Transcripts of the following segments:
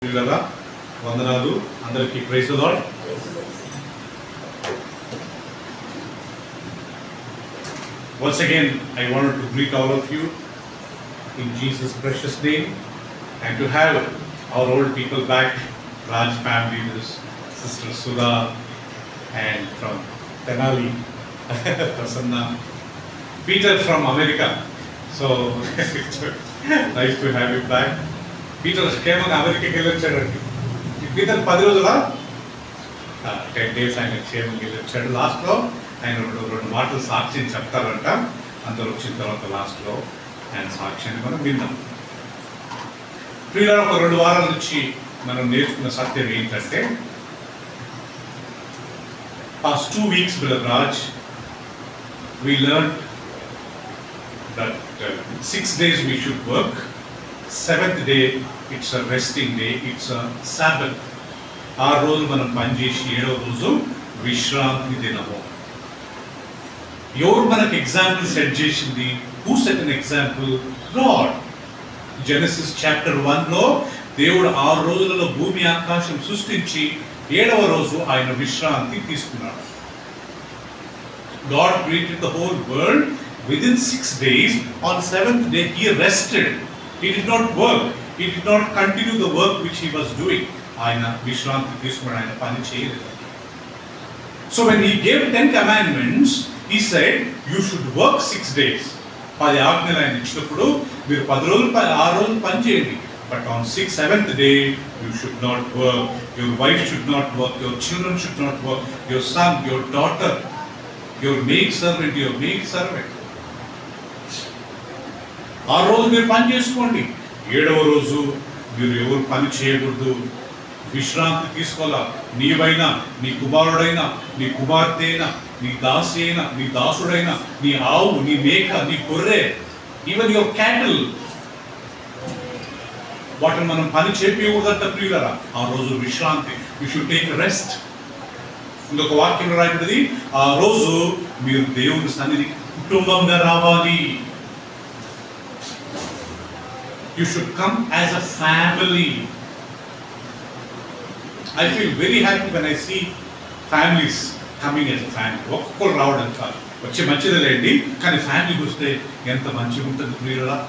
ప్రియులారా వందనాలు అందరికీ praise the Lord. Once again I wanted to greet all of you in Jesus' precious name and to have our old people back, Raj family, this Sister Sudha and from Tenali, Prasanna, Peter from America. So nice to have you back. Peter came on America వెళ్ళొచ్చాడండి. Peter 10 రోజుల 10 days ఆయన క్షేమంగా వెళ్ళొచ్చాడు. లాస్ట్లో ఆయన రెండు మాటలు సాక్ష్యం చెప్తారంట. అందరూ వచ్చిన తర్వాత లాస్ట్లో ఆయన సాక్ష్యాన్ని మనం విందాం. ప్రియులారా, ఒక 2 వారాల నుంచి మనం నేర్చుకున్న సత్యం ఏంటంటే, past 2 weeks, Brother Raj, we learned that 6 days we should work, 7th day it's a resting day, it's a Sabbath. 6 రోజులు మనం పనిచేసి 7వ రోజు విశ్రాంతి దినము. ఎవరు మనకు ఎగ్జాంపుల్ సెట్ చేసింది? Who set an example? God. Genesis chapter 1లో దేవుడు 6 రోజులలో భూమి ఆకాశం సృష్టించి 7వ రోజు ఆయన విశ్రాంతి తీసుకున్నాడు. God created the whole world within 6 days. On 7th day he rested. He did not work. He did not continue the work which he was doing. ఆయన విశ్రాంతి తీసుకున్నాడు, ఆయన పని చేయలేదు. So when he gave 10 commandments, he said you should work 6 days. 10 ఆజ్ఞలు ఆయన ఇచ్చినప్పుడు మీరు 10 రోజులు 6 రోజులు పని చేయండి. But on 7th day you should not work. Your wife should not work. Your children should not work. Your son, your daughter, your maid servant, your maid servant. 6 రోజులు మీరు పని చేసుకోండి. 7వ రోజు మీరు ఎవరు పని చేయకూడదు, విశ్రాంతి తీసుకోవాలా. నీవైనా, నీ కుమారుడైనా, నీ కుమార్తె అయినా, నీ దాసి అయినా, నీ దాసుడైనా, నీ ఆవు, నీ మేక, నీ గొర్రె, ఈవెన్ యువర్ క్యాటిల్, వాటిని మనం పని చేపించకూడదంట ప్రియులారా. 6 రోజు విశ్రాంతి. You should take rest. ఇంకొక వాక్యం రాయబడింది, 6 రోజు మీరు దేవుని సన్నిధికి కుటుంబంగా రావాలి. You should come as a family. I feel very happy when I see families coming as a family. ఒక్కొక్కరు రావడం కాదు, వచ్చే మంచిదేలేండి, కానీ ఫ్యామిలీకి వస్తే ఎంత మంచిగా ఉంటుంది ప్రియులారా.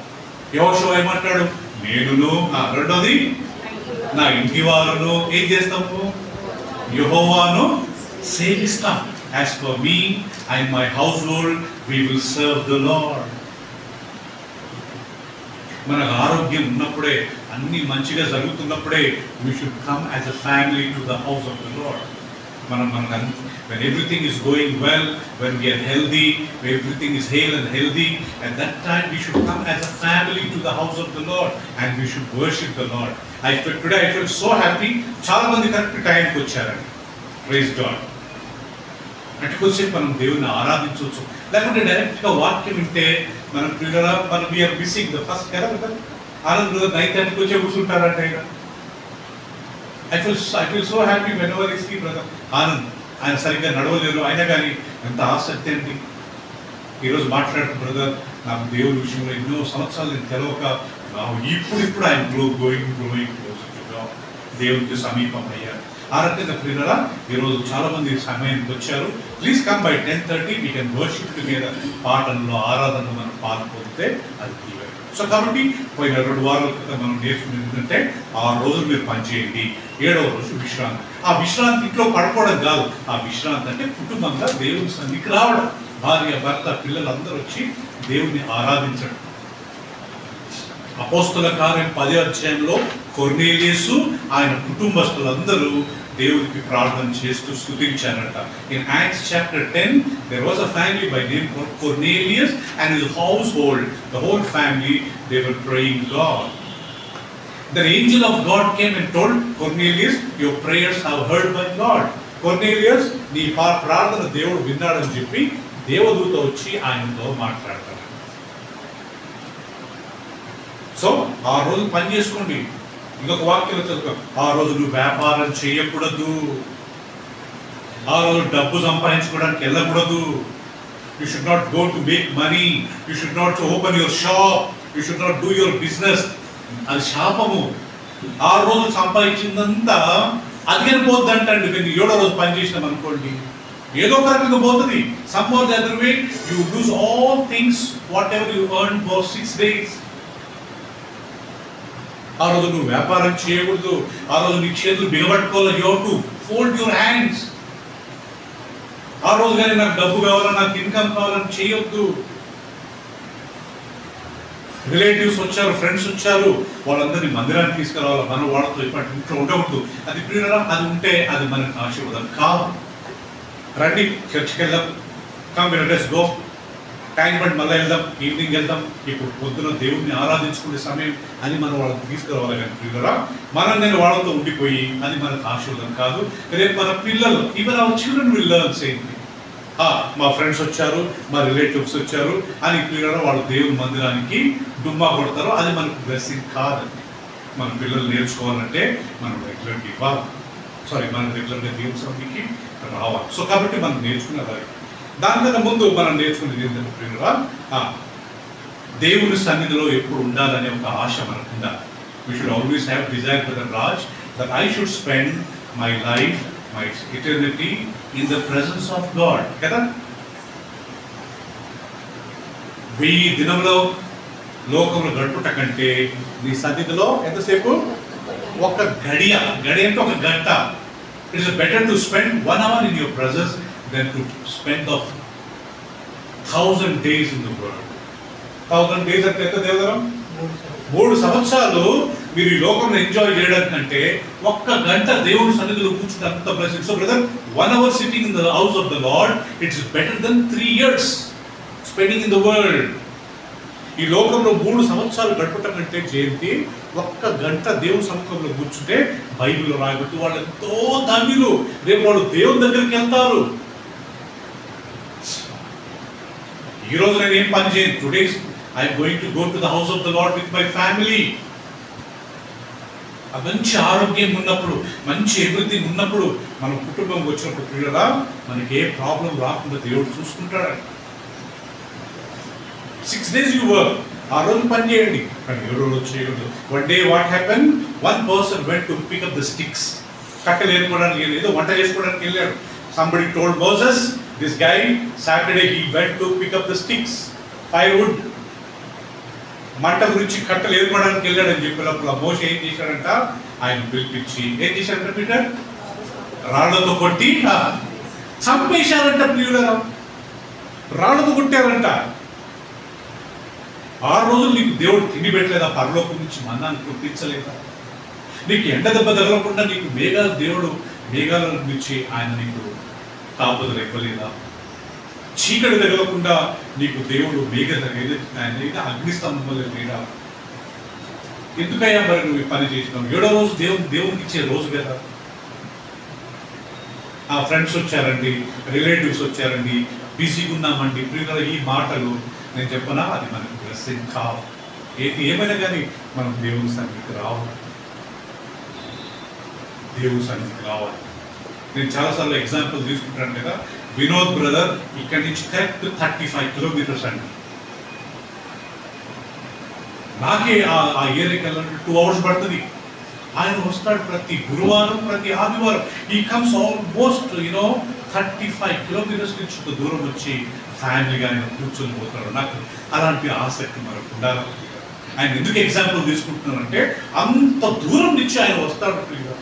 యెహోషువ ఏమంటాడు? నేనును రెండోది నా ఇంటి వారును ఏం చేస్తాము? యెహోవాను సేవిస్తాం. As for me and my household, we will serve the Lord. మనకు ఆరోగ్యం ఉన్నప్పుడే, అన్ని మంచిగా జరుగుతున్నప్పుడే we should come as a family to the house of the Lord. When everything is going well, when we are healthy, when everything is hale and healthy, at that time we should come as a family to the house of the Lord and we should worship the Lord. Today I feel so happy. చాలా మంది correct టైంకి వచ్చారండి. Praise God. అంటే కొంచెం మనం దేవుని ఆరాధించవచ్చు. లేకుంటే డైరెక్ట్గా వాక్యం వింటే మనం ప్రియులారా, మనం వీఆర్ మిస్సింగ్ ద ఫస్ట్ కదా. ఆనంద్ బ్రదర్ 9:30 వచ్చే కూర్చుంటారంట. I feel so happy whenever I see brother Anand. ఆయన సరిగ్గా నడవలేరు, అయినా కానీ ఎంత ఆసక్తి అండి. ఈరోజు మాట్లాడుతున్న బ్రదర్, నాకు దేవుని విషయంలో ఎన్నో సంవత్సరాలు నేను తెలవక ఇప్పుడు ఆయన గ్రోయింగ్ దేవునికి సమీపం అయ్యారు. ఆ రకంగా ప్రియులారా, ఈరోజు చాలా మంది సమయానికి వచ్చారు. Please come by 10:30. We can worship together. పాటల్లో, ఆరాధనలో మనం పాల్పొందితే అది దీవెన. సో కాబట్టి పోయిన 2 వారాల క్రితం మనం నేర్చుకునేది ఏంటంటే, 6 రోజులు మీరు పనిచేయండి, 7వ రోజు విశ్రాంతి. ఆ విశ్రాంతి ఇంట్లో పడుకోవడం కాదు. ఆ విశ్రాంతి అంటే కుటుంబంగా దేవుని సన్నిధికి రావడం, భార్య, భర్త, పిల్లలు అందరూ వచ్చి దేవుని ఆరాధించడం. అపోస్తల కార్యం 10వ అధ్యాయంలో కొర్నేలియసు ఆయన కుటుంబస్తులందరూ దేవునికి ప్రార్థన చేస్తూ స్తుతించారట. In Acts chapter 10 there was a family by name Cornelius and his household, the whole family, they were praying God. The angel of God came and told Cornelius, your prayers have heard by God. Cornelius, నీ ప్రార్థన దేవుడు విన్నాడని చెప్పి దేవదూత వచ్చి ఆయనతో మాట్లాడతారు. So 6 రోజులు పని చేసుకోండి. ఇంకొక వాక్యం చదువుకో, 6 రోజులు నువ్వు వ్యాపారం చేయకూడదు, 6 రోజులు డబ్బు సంపాదించుకోవడానికి వెళ్ళకూడదు. You should not go to make money. You should not open your shop. You should not do your business. అది శాపము. 6 రోజులు సంపాదించిందంతా అదిగని పోద్దంటండి. మీరు 7వ రోజు పని చేసినాం అనుకోండి, ఏదో ఒక రకంగా పోతుంది. Some or the other way you lose all things whatever you earn for 6 days. ఆ రోజు నువ్వు వ్యాపారం చేయకూడదు, ఆ రోజు నీ చేతులు బిగబట్టుకోవాలి. You have to fold your hands. ఆ రోజు కానీ నాకు డబ్బు కావాలా, నాకు ఇన్కమ్ కావాలని చేయొద్దు. రిలేటివ్స్ వచ్చారు, ఫ్రెండ్స్ వచ్చారు, వాళ్ళందరినీ మందిరానికి తీసుకురావాలి. మనం వాళ్ళతో ఇప్పటి ఇంట్లో ఉండకూడదు. అది ప్రియులరా, అది ఉంటే అది మనకు ఆశీర్వాదం కాదు. రండి చర్చ్కి వెళ్దాం, కమ్ లెట్స్ గో, టైం బట్టి మళ్ళీ వెళ్దాం, ఈవినింగ్ వెళ్దాం, ఇప్పుడు పొద్దున దేవుడిని ఆరాధించుకునే సమయం అని మనం వాళ్ళకి తీసుకురావాలి. కానీ ప్రియులరా, మనం నేను వాళ్ళతో ఉండిపోయి అది మనకు ఆశీర్వాదం కాదు. రేపు మన పిల్లలు, even our children will learn same thing. మా ఫ్రెండ్స్ వచ్చారు, మా రిలేటివ్స్ వచ్చారు అని ప్రియులరా వాళ్ళు దేవుని మందిరానికి డుమ్మా కొడతారు. అది మనకు బ్లెస్సింగ్ కాదండి. మన పిల్లలు నేర్చుకోవాలంటే మనం రెగ్యులర్గా ఇవ్వాలి. మనం రెగ్యులర్గా దేవుని సన్నిధికి రావాలి. సో కాబట్టి మనం నేర్చుకున్నది దానికన్నా ముందు మనం నేర్చుకునేది ఏంటంటే ప్రియులరా, దేవుని సన్నిధిలో ఎప్పుడు ఉండాలనే ఒక ఆశ మనకు ఉండాలి. We should always have desire for the Raj that I should spend my life, my eternity in the presence of God కదా. 1000 దినంలో లోకంలో గడుపుట కంటే నీ సన్నిధిలో ఎంతసేపు? ఒక గడియ అంటే ఒక గంట. It is better to spend 1 hour in your presence than to spend of 1000 days in the world. 1000 days అంటే ఎంత దేవదరం? 3 సంవత్సరాలు మీరు ఈ లోకంలో ఎంజాయ్ చేయడం కంటే ఒక్క గంట దేవుని సన్నిధిలో కూర్చుంటే అంత blessing. So brother, 1 hour sitting in the house of the Lord it's better than 3 years spending in the world. ఈ లోకంలో 3 సంవత్సరాలు గడపటం కంటే జయంతి ఒక్క గంట దేవుని సముఖంలో కూర్చుంటే బైబిల్లో రాయబట్టి వాళ్ళు ఎంతో ధన్యులు. రేపు వాళ్ళు దేవుని దగ్గరికి వెళ్తారు. ఈ రోజు నేను ఏం పని చేయను. Today I'm going to go to the house of the lord with my family. మంచి ఆరోగ్యం ఉన్నప్పుడు, మంచి ఎవ్రీథింగ్ ఉన్నప్పుడు, మన కుటుంబం వచ్చినప్పుడు పిల్లలా మనకి ఏ ప్రాబ్లం రాకుండా దేవుడు చూసుకుంటాడు. 6 days you work. ఆ రోజు పని చేయండి, కానీ 7వ రోజు చేయకూడదు. One day what happened? One person went to pick up the sticks. కట్టెలు ఏరుకోవడానికి ఏదో వంట చేసుకోవడానికి వెళ్ళాడు. Somebody told Moses, this guy Saturday he went to pick up the sticks, firewood. మంట గురించి కట్టెలు ఏరుకోవడానికి వెళ్ళాడు అని చెప్పినప్పుడు మోషే ఏం చేశాడంట? ఆయన పిలిపించి ఏం చేశాడంట? పీటర్ రాళ్లతో కొట్టి చంపేశారంట. ప్రియులరా, రాళ్లతో కొట్టారంట. 6 రోజులు నీకు దేవుడు తిండి పెట్టలేదా? పరలోకం నుంచి మన్నాన్ని కుట్టించలేదా? నీకు ఎండ దెబ్బ తగలకుండా నీకు దేవుడు మేఘాల నుంచి ఆయన నీకు కాపుదలు ఇవ్వలేదా? చీకటి తగలకుండా నీకు దేవుడు ఆయన అగ్నిస్తంభం లేడా? ఎందుకయ్యా మరి నువ్వు ఈ పని చేసినావు? 7వ రోజు దేవునికి ఇచ్చే రోజు కదా. ఆ ఫ్రెండ్స్ వచ్చారండి, రిలేటివ్స్ వచ్చారండి, బిజీగా ఉన్నామండి. ప్రియుల ఈ మాటలు నేను చెప్పనా, అది మనకు బ్లెస్సింగ్ కావు. ఏమైనా కానీ మనం దేవుని సన్నిధికి రావాలి. దేవుని సన్నిధికి రావాలి. నేను చాలాసార్లు ఎగ్జాంపుల్ తీసుకుంటాను కదా. వినోద్ బ్రదర్ ఇక్కడి నుంచి కరెక్ట్ 35 kilometers అండి. నాకే ఆ ఏరియాకి వెళ్ళాలంటే 2 hours పడుతుంది. ఆయన వస్తాడు ప్రతి గురువారం, ప్రతి ఆదివారం. ఈ కమ్స్ ఆల్మోస్ట్ 35 kilometers నుంచి దూరం వచ్చి ఫ్యామిలీగా ఆయన కూర్చొని పోతాడు. నాకు అలాంటి ఆసక్తి మనకు ఉండాలి. ఆయన ఎందుకు ఎగ్జాంపుల్ తీసుకుంటున్నానంటే అంత దూరం నుంచి ఆయన వస్తాడు. ప్రియుగా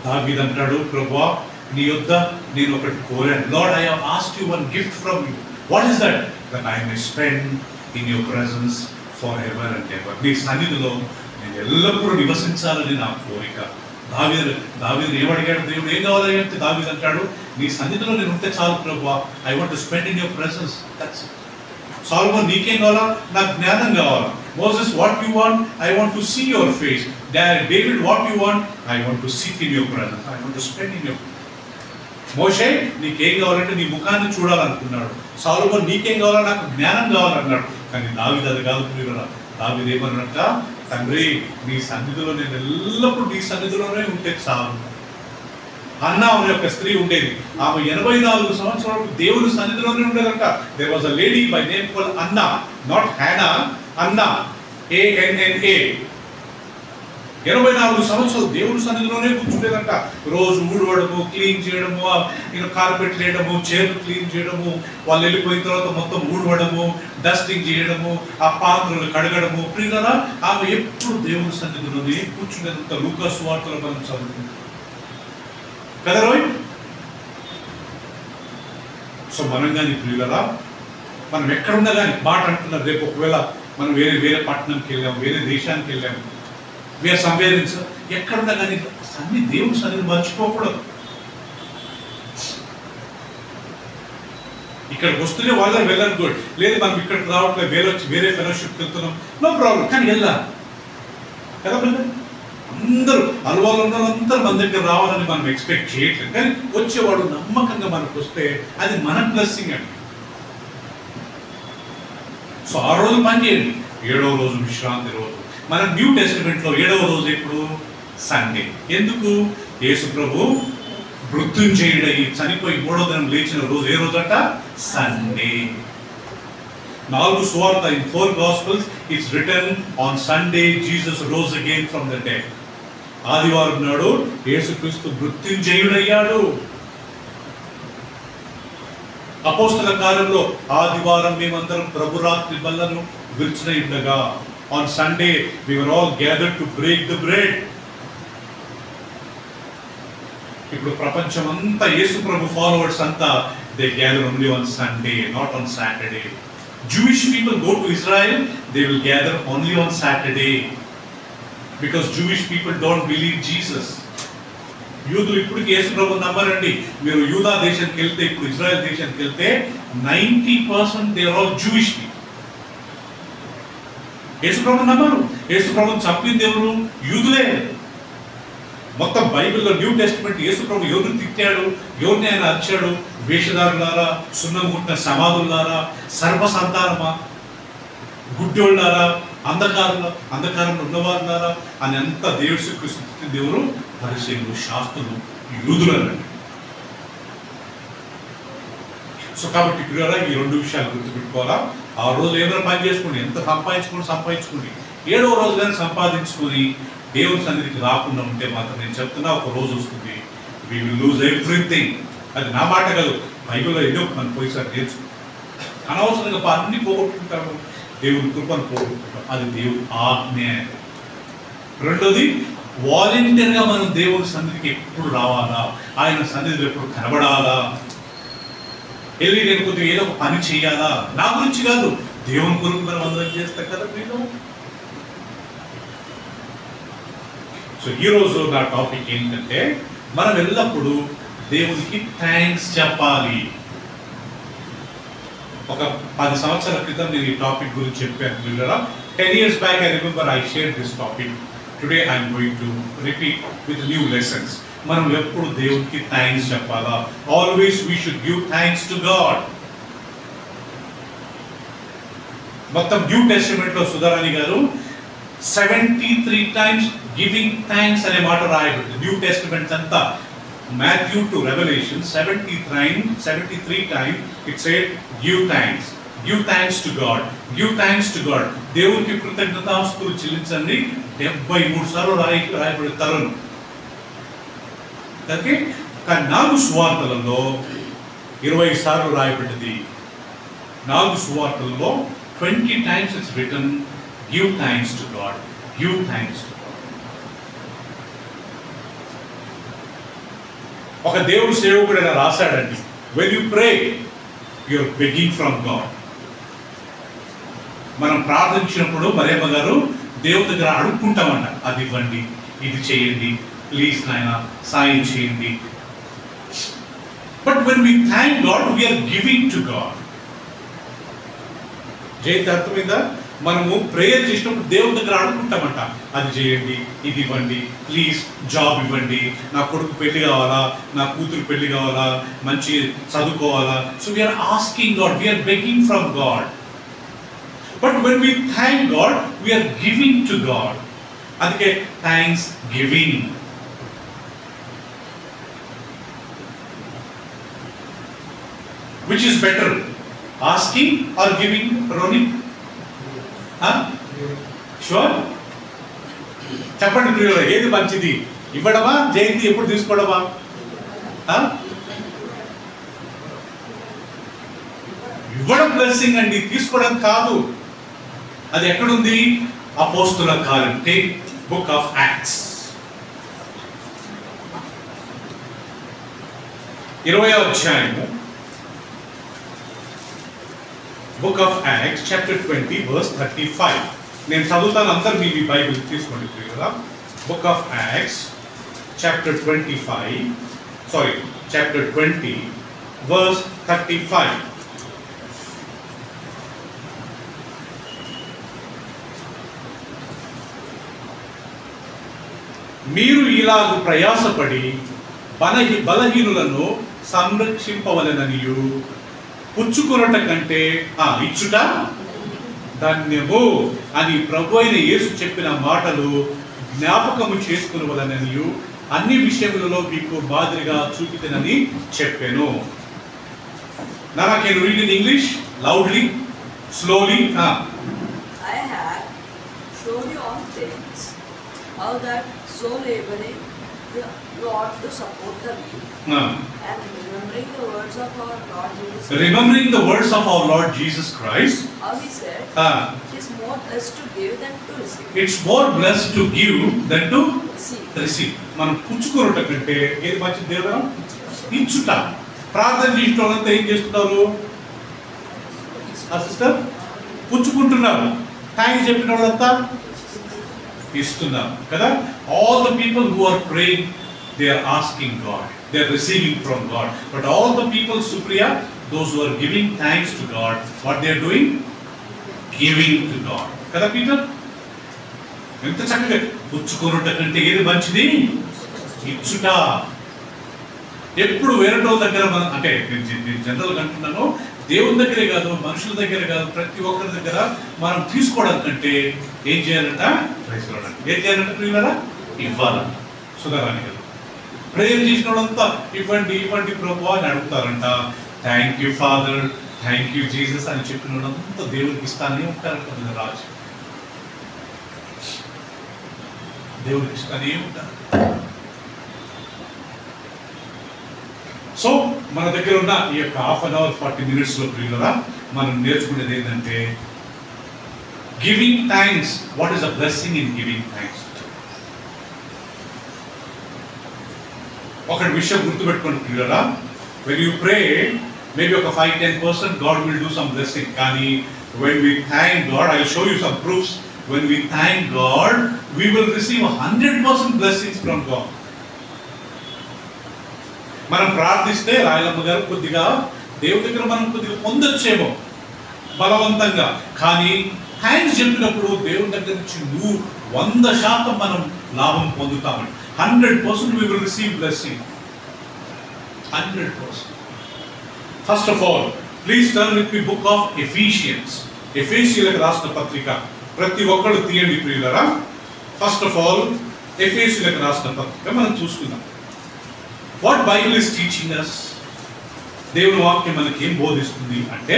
దావీదు అంటాడు, ప్రభువా నీ యొద్ద నేను ఒకటి కోరాను. Lord, I have asked you one gift from you. What is that? That I may spend in your presence for ever and ever. నీ సన్నిధిలో నేను ఎల్లప్పుడూ నివసించాలని నా కోరిక. దావీదు ఏమడిగాడు? దేవుడు ఏం కావాలి అంటే దావీదు అంటాడు, నీ సన్నిధిలో నేను ఉంటే చాలు ప్రభువా. I want to spend in your presence. That's it. Solomon నీకేం కావాలా? నాకు జ్ఞానం కావాలా. Moses what you want? I want to see your face. David what you want? I want to sit in your presence. I want to spend in your. మోషే నీకేం కావాలంటే నీ ముఖాన్ని చూడాలనుకున్నాడు. సాల్మన్ నీకేం కావాలా? నాకు జ్ఞానం కావాలన్నాడు. కానీ దావీదు అది కాదు. దావీదు ఏమన్నట్ట? తండ్రి నీ సన్నిధిలో నేను ఎల్లప్పుడూ నీ సన్నిధిలోనే ఉంటే చాలు. అన్నా అనే ఒక స్త్రీ ఉండేది. ఆమె 84 సంవత్సరాలు దేవుని సన్నిధిలోనే ఉండేదంట. There was a lady by name called Anna, not Hannah, Anna, ANNA. 84 సంవత్సరాలు దేవుని సన్నిధిలోనే కూర్చుండేదంట. రోజు ఊడవడము, క్లీన్ చేయడము, కార్పెట్ వేయడము, చైర్లు క్లీన్ చేయడము, వాళ్ళు వెళ్ళిపోయిన తర్వాత మొత్తం ఊడవడము, డస్టింగ్ చేయడము, ఆ పాత్రలు కడగడము. ప్రియులారా, ఆమె ఎప్పుడు దేవుని సన్నిధిలోనే కూర్చుండేదంత. లూకా సువార్తలో మనం చదువుకుంటాం కదా రోయ్. సో మనం కానీ ప్రియులారా, మనం ఎక్కడున్నా కానీ మాట అంటున్నారు. రేపు ఒకవేళ మనం వేరే పట్టణంకి వెళ్ళాము, వేరే దేశానికి వెళ్ళాము, వీఆర్ సంవేదించ, ఎక్కడున్నా కానీ అన్ని దేవుని సన్నిధిని మర్చిపోకూడదు. ఇక్కడికి వస్తూనే వాళ్ళని వెళ్ళాలి గుడ్, లేదు మనం ఇక్కడికి రావట్లేదు, వేరే ఫెలోషిప్కి వెళ్తున్నాం, నో ప్రాబ్లం, కానీ వెళ్ళాలి కదా. అందరూ అలవాళ్ళు ఉన్న అందరూ మన దగ్గర రావాలని మనం ఎక్స్పెక్ట్ చేయట్లేదు, కానీ వచ్చేవాడు నమ్మకంగా మనకు వస్తే అది మన బ్లెస్సింగ్ అండి. సో 6 రోజులు పని చేయండి, 7వ రోజు విశ్రాంతి రోజు. మన న్యూ టెస్టిమెంట్లో 7వ రోజు ఎప్పుడు? సండే. ఎందుకు? యేసు ప్రభు మృత్యుంజయుడై చనిపోయి 3వ దినం లేచిన రోజు ఏ రోజు అంట? సండే. 4 సువార్త, in 4 Gospels it's written on Sunday Jesus rose again from the dead. ఆదివారం నాడు యేసుక్రీస్తు మృత్యుంజయుడయ్యాడు. అపోస్తల కార్యంలో ఆదివారం మేమందరం ప్రభురాత్రి బల్లను విరిచిన ఉండగా, on Sunday we were all gathered to break the bread. ఇప్పుడు ప్రపంచం అంతా యేసు ప్రభు ఫాలోవర్స్ అంతా they gather only on Sunday, not on Saturday. Jewish people go to Israel, they will gather only on Saturday because Jewish people don't believe Jesus. యూదులు ఇప్పటికి యేసు ప్రభు నమ్మరండి. మీరు యూదా దేశానికి వెళ్తే, ఇప్పుడు ఇజ్రాయెల్ దేశానికి వెళ్తే 90% they are all Jewish people. యేసు ప్రభు నమ్మరు. యేసు ప్రభుని చంపింది ఎవరు? యూదులే. మొత్తం బైబిల్లో న్యూ టెస్టిమెంట్ యేసు ప్రభు ఎవరిని తిట్టాడు, ఎవరిని ఆయన అరిచాడు? వేషధారులారా, సున్నముట్టిన సమాధులారా, సర్వసంతానమా, గుడ్డోళ్ళారా, అంధకారంలో ఉన్నవారులారా అని అంతా దేవుడు శ్రీకృష్ణ దేవుడు పరిశీలు, శాస్త్రులు, యూదులనండి. సో కాబట్టి పిల్లరా, ఈ 2 విషయాలు గుర్తుపెట్టుకోవాలా. 6 రోజులు ఏమైనా పని చేసుకోండి, ఎంత సంపాదించుకోండి. 7వ రోజు కానీ సంపాదించుకొని దేవుని సన్నిధికి రాకుండా ఉంటే మాత్రం నేను చెప్తున్నా, ఒక రోజు వస్తుంది we will lose everything. అది నా మాట కాదు, బైబిల్లో ఏదో మనం పోయిసారి నేర్చుకుంటాం. అనవసరంగా అన్ని పోగొట్టుకుంటాము, దేవుని కృపను పోగొట్టుకుంటాం. అది దేవుని ఆజ్ఞ. రెండోది, వాలంటీర్గా మనం దేవుని సన్నిధికి ఎప్పుడు రావాలా, ఆయన సన్నిధిలో ఎప్పుడు కనబడాలా, వెళ్ళి నేను కొద్దిగా ఏదో ఒక పని చేయాలా, నా గురించి కాదు, దేవుని కొరకు మనం అందరం చేస్తాం కదా మీరు. సో ఈరోజు నా టాపిక్ ఏంటంటే, మనం ఎల్లప్పుడూ దేవునికి థ్యాంక్స్ చెప్పాలి. ఒక 10 సంవత్సరాల క్రితం నేను ఈ టాపిక్ గురించి చెప్పాను పిల్లరా. 10 years back I remember I shared this topic. Today I am going to repeat with new lessons. మనం ఎప్పుడు దేవునికి థ్యాంక్స్ చెప్పాలా. Always we should give thanks to God. మొత్తం న్యూ టెస్టిమెంట్ లో సుధారాణి గారు 73 times గివింగ్ థ్యాంక్స్ అనే మాట రాయబడింది. న్యూ టెస్టిమెంట్ అంతా Matthew to Revelation 73 times it said give thanks to God, give thanks to God. దేవునికి కృతజ్ఞతాస్తుతులు చెల్లించండి 73 సార్లు రాయబడతారు. ఓకే, కానీ 4 సువార్తలలో 20 సార్లు రాయబడింది. 4 సువార్తలలో 20 times it's written give thanks to God, give thanks to God. ఒక దేవుడు సేవకుడు ఆయన రాశాడండి, when you pray you are begging from God. మనం ప్రార్థించినప్పుడు మరియమ్మ గారు దేవుడి దగ్గర అడుక్కుంటామంట, అది ఇవ్వండి, ఇది చేయండి, ప్లీజ్ నాయన సాయం చేయండి. But when we thank God we are giving to God. జైతే అర్థమైందా? మనము ప్రేయర్ చేసినప్పుడు దేవుడి దగ్గర అడుక్కుంటామంట, అది చేయండి, ఇది ఇవ్వండి, ప్లీజ్ జాబ్ ఇవ్వండి, నా కొడుకు పెళ్లి కావాలా, నా కూతురు పెళ్లి కావాలా, మంచి చదువుకోవాలా. So we're asking God, we're begging from God. But when we thank God we're giving to God. అందుకే thanksgiving. Which is better? Asking or giving, Ronnie? Huh? Sure? చెప్పండి ప్రియుల, ఏది మంచిది? ఇవ్వడమా, జయంతి ఎప్పుడు తీసుకోవడమా? ఇవ్వడం బ్లెస్సింగ్ అండి, తీసుకోవడం కాదు. అది ఎక్కడుంది? అపోస్తుల కార్యం, టేక్ బుక్ ఆఫ్ యాక్ట్స్ 20వ అధ్యాయము, book of acts chapter 20 verse 35. నేను చదువుతాను, అందరు మీ బైబిల్ తీసుకోండి కదా. Book of acts chapter 20 verse 35. మీరు ఇలాగ ప్రయాసపడి బలహీనులను సంరక్షింపవలెననియు, పుచ్చుకొనుట కంటే ఇచ్చుట ధన్యము అని ప్రభు అయిన యేసు చెప్పిన మాటలు జ్ఞాపకము చేసుకొనవలెననియు అన్ని విషయములలో మీకు మాదిరిగా చూపితనని చెప్పాను. Now I can read in English loudly, slowly. I have shown you all things, how that so laboring you ought to support the weak, and remembering the words of our Lord Jesus Christ. Remembering the words of our Lord Jesus Christ. How he said, it is more blessed to give than to receive. It's more blessed to give than to receive. మనం పుచ్చుకొనుట కంటే ఏది మంచిది దేవుడా? ఇచ్చుట. ప్రార్థన చేసిన వాళ్ళంతా ఏం చేస్తున్నారు? సిస్టర్ పుచ్చుకుంటున్నారు. థాంక్స్ చెప్పిన వాళ్ళంతా ఇస్తున్నారు కదా. All the people who are praying, they are asking God, they are receiving from God. But all the people, Supriya, those who are giving thanks to God, what they are doing? Giving to God. కదా Peter? ఎంత చక్కగా పుచ్చుకొనుట కంటే ఏది మంచిది? ఇచ్చుట. ఎప్పుడు వేరేటోళ్ళ దగ్గర అంటే నేను జనరల్గా అంటున్నాను, దేవుని దగ్గరే కాదు, మనుషుల దగ్గర కాదు, ప్రతి ఒక్కరి దగ్గర మనం తీసుకోవడం కంటే ఏం చేయాలంట? ఏం చేయాలంట ప్రియులారా? ఇవ్వాలంట. సుధారాణి గారు ప్రేయర్ చేసిన వాళ్ళంతా ఇవ్వండి ఇవ్వండి ప్రభు అని అడుగుతారంట. Thank you Father, thank you Jesus అని చెప్పిన వాళ్ళంతా దేవునికి ఇస్తానే ఉంటారంట. రాజు దేవునికి ఇస్తానే ఉంటారు. సో మన దగ్గర ఉన్న ఈ యొక్క హాఫ్ అన్ అవర్ 40 minutes లో ప్రియులారా మనం నేర్చుకునేది ఏంటంటే giving thanks. What is a blessing in giving thanks? ఒకటి విషయం గుర్తుపెట్టుకోండి ప్రియులారా, when you pray maybe ఒక 5-10% God will do some blessing, కానీ when we thank God, I will show you some proofs. When we thank God, we will receive 100% blessings from God. మనం ప్రార్థిస్తే రాయలమ్మ గారు కొద్దిగా దేవుడి దగ్గర మనం కొద్దిగా పొందొచ్చేమో బలవంతంగా, కానీ థ్యాంక్స్ చెప్పినప్పుడు దేవుడి దగ్గర నుంచి 100% మనం లాభం పొందుతామని. 100% we will receive blessing. 100%. First of all, please turn with me book of Ephesians. ఎఫెసీయులకు రాసిన పత్రిక ప్రతి ఒక్కరు తీయండి ప్రియులారా. ఫస్ట్ ఆఫ్ ఆల్ ఎఫెసీయులకు రాసిన పత్రిక మనం చూసుకుందాం. What Bible is teaching us? దేవుని వాక్యం మనకి ఏం బోధిస్తుంది అంటే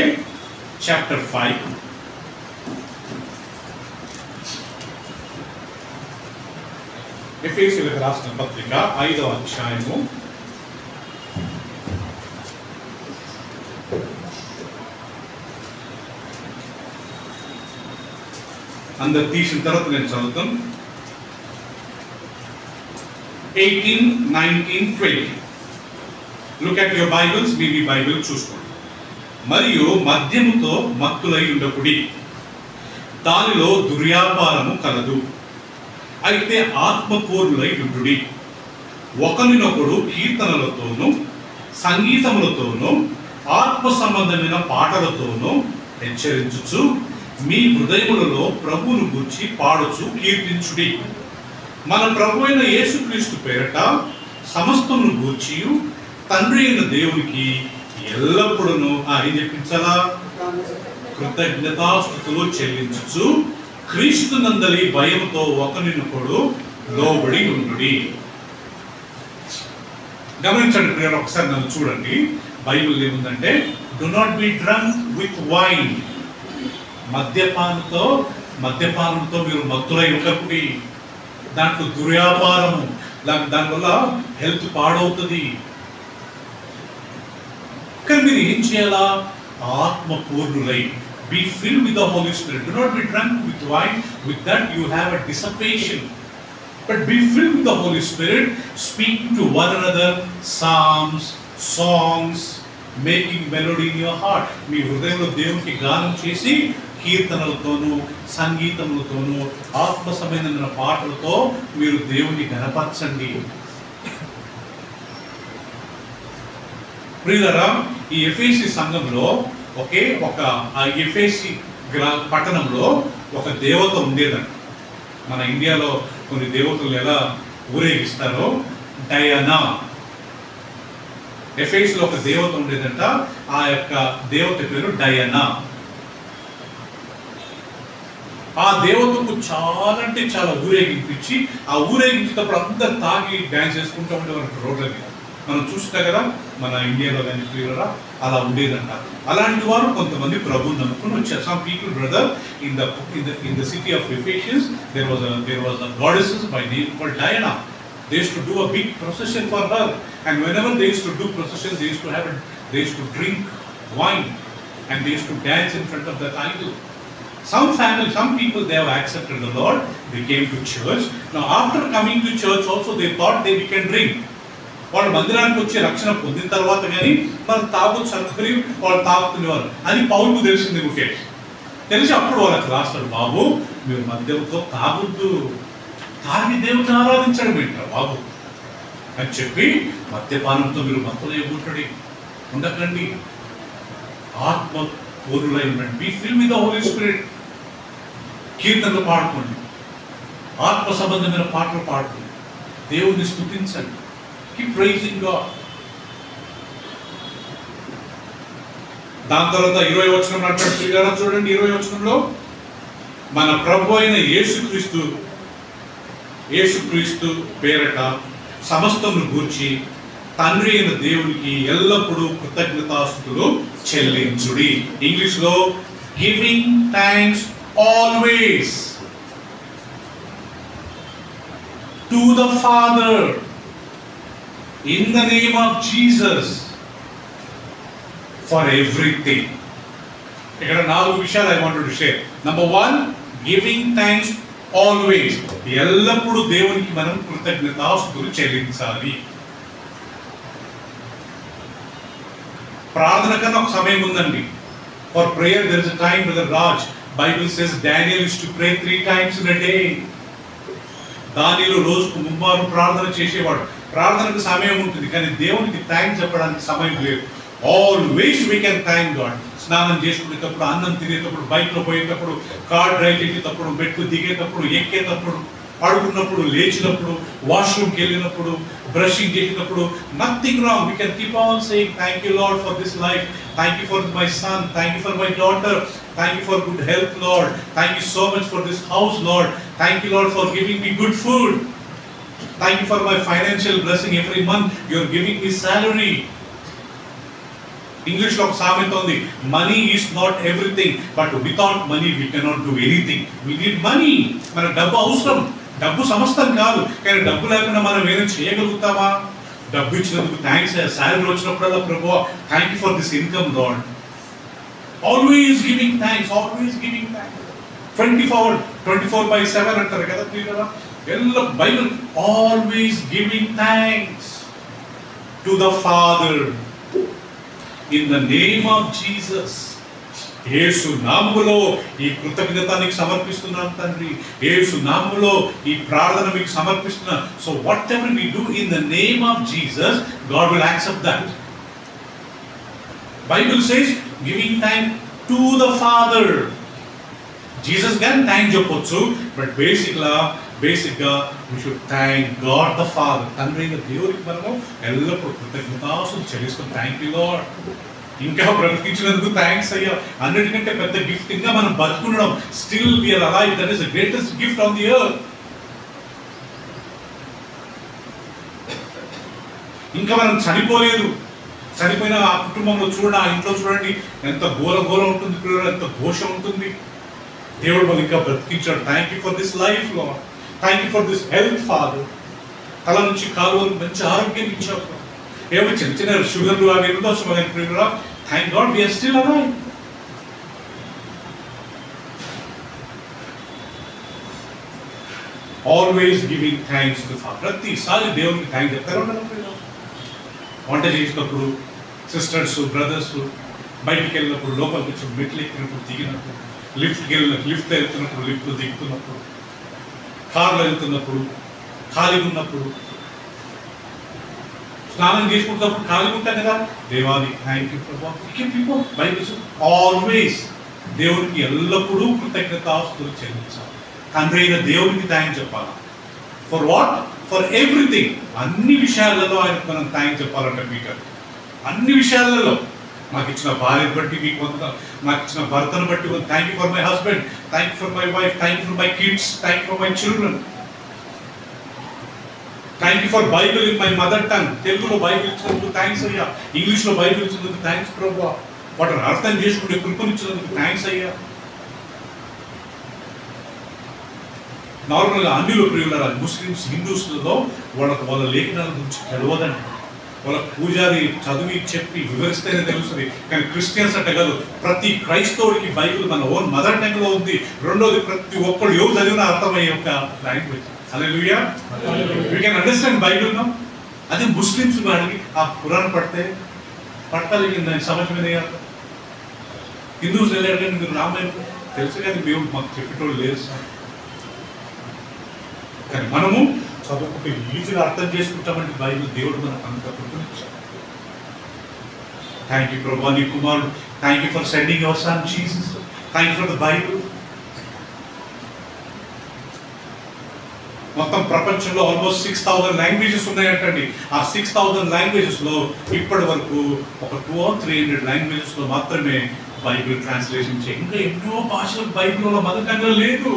చాప్టర్ 5 ఎఫెసీయులకు రాసిన పత్రిక 5వ అధ్యాయము అందరు తీసిన తర్వాత నేను చదువుతాం. 18, 19, 20. Look at your Bibles, me Bible చూసుకోండి. మరియు మద్యముతో మత్తులై ఉండకుడి, దానిలో దుర్వ్యాపారము కలదు. అయితే ఆత్మపూర్ణులై ఉండుడి, ఒకరినొకడు కీర్తనలతోనూ సంగీతములతోనూ ఆత్మ సంబంధమైన పాటలతోనూ హెచ్చరించుచు మీ హృదయములలో ప్రభువును గూర్చి పాడుచు కీర్తించుడి. మన ప్రభు అయిన యేసుక్రీస్తు పేరట సమస్తమును గూర్చి తండ్రి అయిన దేవునికి ఎల్లప్పుడూ ఏం చెప్పించాలా? కృతజ్ఞతాస్తుతులు చెల్లించుచు క్రీస్తునందలి భయముతో ఒకరినొకడు లోబడి ఉండుడి. గమనించండి ప్రియులు, ఒకసారి నన్ను చూడండి. బైబిల్ ఏముందంటే Do not be drunk with wine. మద్యపానంతో మీరు మత్తులై ఉండకుడి. దాంట్లో దుర్వ్యాపారము, దానివల్ల హెల్త్ పాడవుతుంది. కానీ మీరు ఏం చేయాలా? ఆత్మపూర్ణులై, be filled with the Holy Spirit. Do not be drunk with wine. With that you have a dissipation. But be filled with the Holy Spirit, speaking to one another psalms, songs, making melody in your heart. మీ హృదయంలో దేవునికి గానం చేసి కీర్తనలతోనూ సంగీతములతోనూ ఆత్మ సంబంధమైన పాటలతో మీరు దేవుని గణపరచండి. ప్రియులారా, ఈ ఎఫెసీ సంఘంలో ఒక ఎఫెసీ పట్టణంలో ఒక దేవత ఉండేదంట. మన ఇండియాలో కొన్ని దేవతలు ఎలా ఊరేగిస్తారో, డయానా. ఎఫెసీలో ఒక దేవత ఉండేదంట. ఆ యొక్క దేవత పేరు డయానా. ఆ దేవతకు చాలా అంటే చాలా ఊరేగింపించి, ఆ ఊరేగించేటప్పుడు అందరు తాగి డ్యాన్స్ చేసుకుంటూ ఉండేవారు రోడ్ల మీద. మనం చూస్తా కదా మన ఇండియాలో కానీ ప్రియులరా, అలా ఉండేదంట. అలాంటి వారు కొంతమంది ప్రభువుని నమ్ముకుని వచ్చారు. Some people, brother, in the city of Ephesus, there was a goddess by name called Diana. They used to do a big procession for her, and whenever they used to do procession, they used to drink wine, and they used to dance in front of that idol. Some people, they have accepted the Lord. They came to church. Now, after coming to church, also they thought they can drink. వాళ్ళు మందిరానికి వచ్చి రక్షణ పొందిన తర్వాత కానీ మనం తాగొచ్చు అనుకుని వాళ్ళు తాగుతునేవారు అని పౌలుకు తెలిసింది. ముఖేష్ తెలిసి అప్పుడు వాళ్ళకి రాస్తాడు, బాబు మీరు మద్యంతో తాగొద్దు, తాగి దేవుని ఆరాధించడం ఏంటారు బాబు అని చెప్పి, మద్యపానంతో మీరు మత్తులై ఉండకండి, ఆత్మ పూర్ణులై ఉండండి. Be filled with the Holy Spirit. కీర్తనలు పాడుకోండి, ఆత్మ సంబంధమైన పాటలు పాడుకోండి, దేవుని స్తుతించండి. Keep praising God. దాని తర్వాత 20వ వచనం అంటాడు చూడండి. 20వ వచనంలో మన ప్రభు అయిన యేసుక్రీస్తు పేరట సమస్తమును గూర్చి తండ్రి అయిన దేవునికి ఎల్లప్పుడూ కృతజ్ఞతాస్తుతులు చెల్లించుడి. ఇంగ్లీష్ లో giving thanks always to the father in the name of Jesus for everything. ఇక్కడ 4 విషయాలు I wanted to share. Number 1, giving thanks always. ఎల్లప్పుడూ దేవునికి మనం కృతజ్ఞతాస్తుతులు చెల్లించాలి. ప్రార్థన కన్నా ఒక సమయం ఉందండి. For prayer there is a time, brother Raj. Bible says Daniel used to pray 3 times in a day. దానిలో రోజుకు 3 మార్లు ప్రార్థన చేసేవాడు. ప్రార్థనకు సమయం ఉంటుంది, కానీ దేవునికి థ్యాంక్స్ చెప్పడానికి సమయం లేదు. Always we can thank God. స్నానం చేసుకునేటప్పుడు, అన్నం తినేటప్పుడు, బైక్లో పోయేటప్పుడు, కార్ డ్రైవ్ చేసేటప్పుడు, మెట్లు దిగేటప్పుడు, ఎక్కేటప్పుడు, పడుకున్నప్పుడు, లేచినప్పుడు, వాష్రూమ్కి వెళ్ళినప్పుడు, బ్రషింగ్ చేసేటప్పుడు, nothing wrong. We can keep on saying thank you lord for this life, thank you for my son, thank you for my daughter, thank you for good health, Lord, thank you so much for this house, Lord, thank you, Lord, for giving me good food, thank you for my financial blessing. Every month you are giving me salary. English lo oka saameta undi, money is not everything, but without money we cannot do anything. We need money. Mana dabbu avasaram, dabbu samastam kaadu, kani dabbu lekunda manam ఏదైనా చేయగలుగుతామా? డబ్బు ఇచ్చినందుకు thanks. Salary వచ్చినప్పుడల్లా ప్రభువా thank you for this income lord. Always giving thanks, always giving thanks. 24/7 అంటారు కదా ప్రియులారా. ఎల్ల Bible always giving thanks to the Father in the name of Jesus. యేసు నామములో ఈ కృతజ్ఞత నీకు సమర్పిస్తున్నాను తండ్రి, యేసు నామములో ఈ ప్రార్థన మీకు సమర్పిస్తున్నా. So whatever we do in the name of Jesus, God will accept that. Bible says giving thanks to the Father. Jesus can thank చెప్పొచ్చు, but బేసిక్గా we should thank God the Father. తండ్రి అయిన దేవునికి మనము ఎల్లప్పుడూ కృతజ్ఞతాస్తుతులు చెల్లిస్తాం. థ్యాంక్ యూ లార్డ్, ఇంకా బ్రతికించినందుకు thanks అయ్యా. అన్నిటికంటే పెద్ద గిఫ్ట్ ఇంకా మనం బతుకుండడం. Still we are alive, that is the greatest gift on the earth. ఇంకా మనం చనిపోలేదు, చనిపోయిన ఆ కుటుంబంలో చూడండి, ఆ ఇంట్లో చూడండి ఎంత ఘోర ఉంటుంది, ఎంత ఘోష ఉంటుంది. దేవుడు మనకి ఇంకా బ్రతికించాడు. Thank you for this life Lord, thank you for this health Father. తల నుంచి కాలు వరకు మంచి ఆరోగ్యం ఇచ్చావు. ఏమో చిన్న చిన్న షుగర్లు అవి ఉండొచ్చు మన ప్రియురా, thank God we are still alive. Always giving thanks to Father. ప్రతిసారి దేవునికి థ్యాంక్ చెప్తారు. వంట చేసినప్పుడు, సిస్టర్స్ బ్రదర్స్ బయటికి వెళ్ళినప్పుడు, లోపలికి వచ్చి మెట్లు ఎక్కినప్పుడు, దిగినప్పుడు, లిఫ్ట్ వెళ్తున్నప్పుడు, లిఫ్ట్ దిగుతున్నప్పుడు, కార్లో వెళ్తున్నప్పుడు, ఖాళీ ఉన్నప్పుడు, స్నానం చేసుకుంటున్నప్పుడు ఖాళీ ఉంటాం కదా, దేవాది థ్యాంక్ యూ ప్రభా. బైబిల్ ఆల్వేస్ దేవునికి ఎల్లప్పుడూ కృతజ్ఞతాస్తులు చెల్లించాలి. తండ్రి అయిన దేవునికి థ్యాంక్ చెప్పాలి. For what? For everything. అన్ని విషయాలలో ఆయనకు మనం థ్యాంక్ చెప్పాలంట పీటర్. అన్ని విషయాలలో నాకు ఇచ్చిన భార్యను బట్టి మీకు కొంత, నాకు ఇచ్చిన భర్తను బట్టి thank you for my husband, thank you for my wife, thank you for my kids, thank you for my children, thank you for Bible in my mother tongue. తెలుగులో బైబిల్ ఇచ్చినందుకు థ్యాంక్స్ అయ్యా, ఇంగ్లీష్లో బైబిల్ ఇచ్చినందుకు thanks ప్రభా, వాటిని అర్థం చేసుకుంటే కృపనిచ్చినందుకు thanks అయ్యా. నార్మల్గా అన్యుల ప్రియుల ముస్లిమ్స్, హిందూస్లలో వాళ్ళ లేఖనాల గురించి తెలియదండి. వాళ్ళ పూజారి చదివి చెప్పి వివరిస్తేనే తెలుస్తుంది. కానీ క్రిస్టియన్స్ అంటే కాదు, ప్రతి క్రైస్తవుడికి బైబిల్ మన ఓన్ మదర్ టంగ్లో ఉంది. రెండోది, ప్రతి ఒక్కడు ఎవరు చదివినా అర్థమయ్యే ఒక language. Hallelujah. We can understand Bible now. అదే ముస్లిమ్స్ వాడికి ఆ ఖురాన్ పట్టాలి సమస్య. హిందూస్ వెళ్ళాడు, మీరు రామాయణం తెలుసు కానీ మేము మాకు చెప్పేటోళ్ళు లేదు సార్. కానీ మనము చదువుకుంటే ఈజీగా అర్థం చేసుకుంటామంటే బైబిల్ దేవుడు మనకు అంత కృపనిచ్చాడు. థ్యాంక్ యూ ప్రభా నీ కుమారుడు, thank you for sending your son Jesus, thank you for the Bible. మొత్తం ప్రపంచంలో ఆల్మోస్ట్ 6,000 లాంగ్వేజెస్ ఉన్నాయంటండి. ఆ 6,000 లాంగ్వేజెస్లో ఇప్పటి వరకు ఒక 200 or 300 లాంగ్వేజెస్లో మాత్రమే బైబిల్ ట్రాన్స్లేషన్ చేయి. ఇంకా ఎన్నో భాషలు బైబిల్లో మదర్ టంగ్లో లేదు.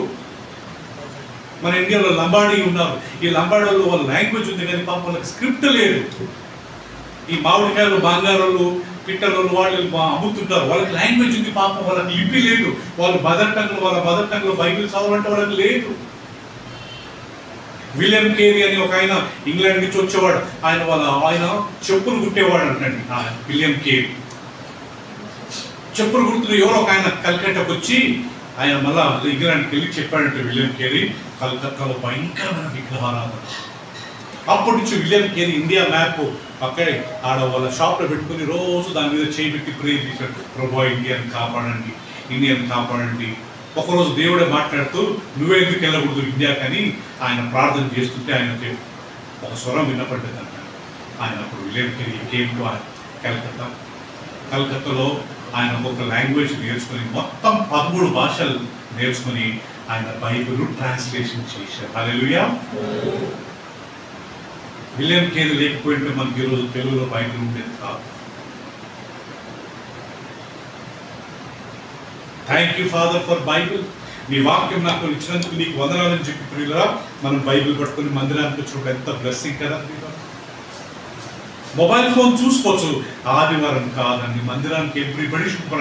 మన ఇండియాలో లంబాడీ ఉన్నారు. ఈ లంబాడీలో వాళ్ళ లాంగ్వేజ్ ఉంది కానీ పాపం వాళ్ళకి స్క్రిప్ట్ లేదు. ఈ మామిడికాయలు, బంగారాలు, పిట్టలు వాళ్ళు అమ్ముతుంటారు, వాళ్ళకి లాంగ్వేజ్ ఉంది, పాపం వాళ్ళకి లిపి లేదు. వాళ్ళ మదర్ టంగ్లో బైబిల్ చదవాలంటే వాళ్ళకి లేదు. విలియం కేరీ అని ఒక ఆయన ఇంగ్లాండ్ నుంచి వచ్చేవాడు. ఆయన చెప్పులు కుట్టేవాడు అంటండి. విలియం కేరీ చెప్పులు కుడుతున్న ఎవరో ఒక ఆయన కల్కట్టాకు వచ్చి ఆయన మళ్ళా ఇంగ్లాండ్కి వెళ్ళి చెప్పాడంటే విలియం కేరీ, కల్కత్తాలో భయంకరమైన విగ్రహారాధన. అప్పటి నుంచి విలియం కేరీ ఇండియా మ్యాప్ అక్కడే ఆడ వాళ్ళ షాప్లో పెట్టుకుని రోజు దాని మీద చేయి పెట్టి ప్రే చేశాడు, ప్రభా ఇండియాని కాపాడండి. ఒకరోజు దేవుడే మాట్లాడుతూ నువ్వే ఎందుకు వెళ్ళకూడదు ఇండియా కానీ ఆయన ప్రార్థన చేస్తుంటే ఆయనకి ఒక స్వరం వినపడ్డదంట. ఆయన అప్పుడు విలియం కేరీ కేమ్ టు కల్కత్తాలో ఆయన ఒక లాంగ్వేజ్ నేర్చుకుని మొత్తం 13 భాషలు నేర్చుకుని ఆయన బైబిల్ ట్రాన్స్లేషన్ చేశారు. హల్లెలూయా. విలియం కేరీ లేకపోయింటే మనకి ఈరోజు తెలుగులో బైబిల్ ఉండేది కాదు. Thank you father for Bible. నీ వాక్యం నాకు ఇచ్చినందుకు నీకు వందనాలని చెప్పి ప్రియులరా మనం బైబిల్ పట్టుకుని మందిరానికి వచ్చినప్పుడు ఎంత బ్లెస్సింగ్ కదా. మొబైల్ ఫోన్ చూసుకోవచ్చు, ఆదివారం కాదండి మందిరానికి everybody should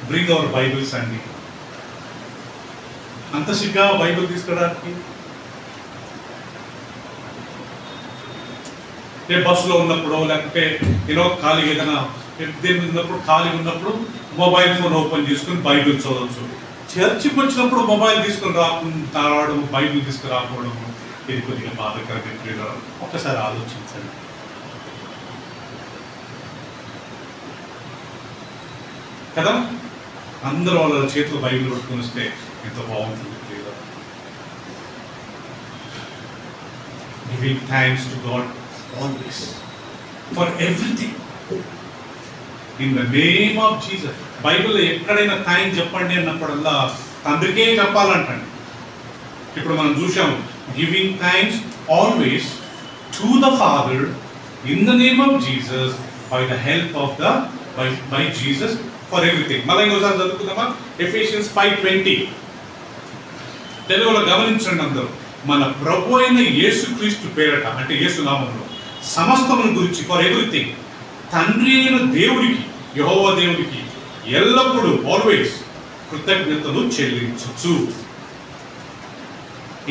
bring our Bibles అండి. అంత సిగ్గా బైబిల్ తీసుకోవడానికి. బస్సులో ఉన్నప్పుడు లేకపోతే ఖాళీ ఏదైనా ఖాళీ ఉన్నప్పుడు మొబైల్ ఫోన్ ఓపెన్ చేసుకుని బైబిల్ చదవచ్చు. చర్చికి వచ్చినప్పుడు మొబైల్ తీసుకుని రావడం, బైబిల్ తీసుకురాకపోవడం ఇది కొద్దిగా బాధాకరంగా. ఒక్కసారి ఆలోచించండి. కదా అందరూ వాళ్ళ చేతిలో బైబిల్ పట్టుకొని వస్తే ఎంత బాగుంటుంది. Giving thanks to God always for everything in the name of Jesus. బైబిల్లో ఎక్కడైనా థ్యాంక్స్ చెప్పండి అన్నప్పుడల్లా తండ్రికే చెప్పాలంటండి. ఇప్పుడు మనం చూసాము giving thanks always to the father in the name of Jesus by the help of the by Jesus for everything. మళ్ళీ ఇంకోసారి చదువుకుందామా? Ephesians 5:20 తెలుగులో గమనించండి అందరూ. మన ప్రభు అయిన యేసుక్రీస్తు పేరట, అంటే యేసు నామములో సమస్తమును గురించి, ఫర్ ఎవ్రీథింగ్ తండ్రి అయిన దేవునికి, యెహోవా దేవునికి ఎల్లప్పుడూ ఆల్వేస్ కృతజ్ఞతలు చెల్లించచ్చు.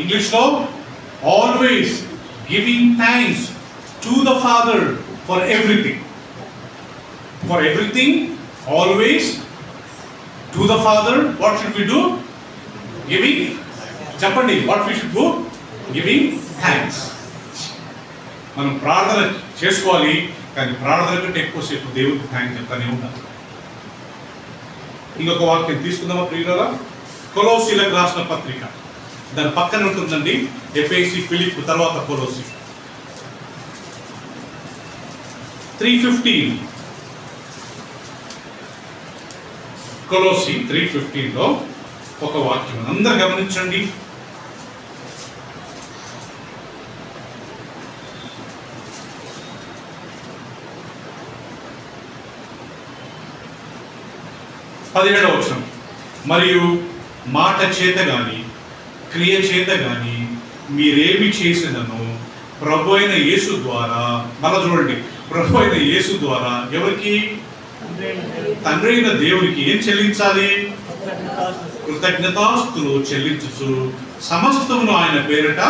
ఇంగ్లీష్లో always giving thanks to the Father for everything. For everything always to the Father. What should we do? Giving. చెప్పండి, what we should do? Giving thanks. మనం ప్రార్థన చేసుకోవాలి, కానీ ప్రార్థన కంటే ఎక్కువసేపు దేవుడికి థ్యాంక్స్ చెప్తానే ఉండాలి. ఇంకొక వాక్యం తీసుకుందామా ప్రియులారా? కొలోసీలకు రాసిన పత్రిక, దాని పక్కన ఉంటుందండి ఎఫెసీ, ఫిలిప్పు, తర్వాత కొలోసీ. 3:15 కొలోసీ 3:15లో ఒక వాక్యం అందరూ గమనించండి. పదిహేడవ వచనం. మరియు మాట చేత గాని క్రియ చేత గాని మీరేమి చేసినను ప్రభు అయిన యేసు ద్వారా, మళ్ళా చూడండి, ప్రభు అయిన యేసు ద్వారా ఎవరికి? తండ్రి అయిన దేవునికి ఏం చెల్లించాలి? కృతజ్ఞతాస్తులు చెల్లించు సమస్తమును ఆయన పేరిట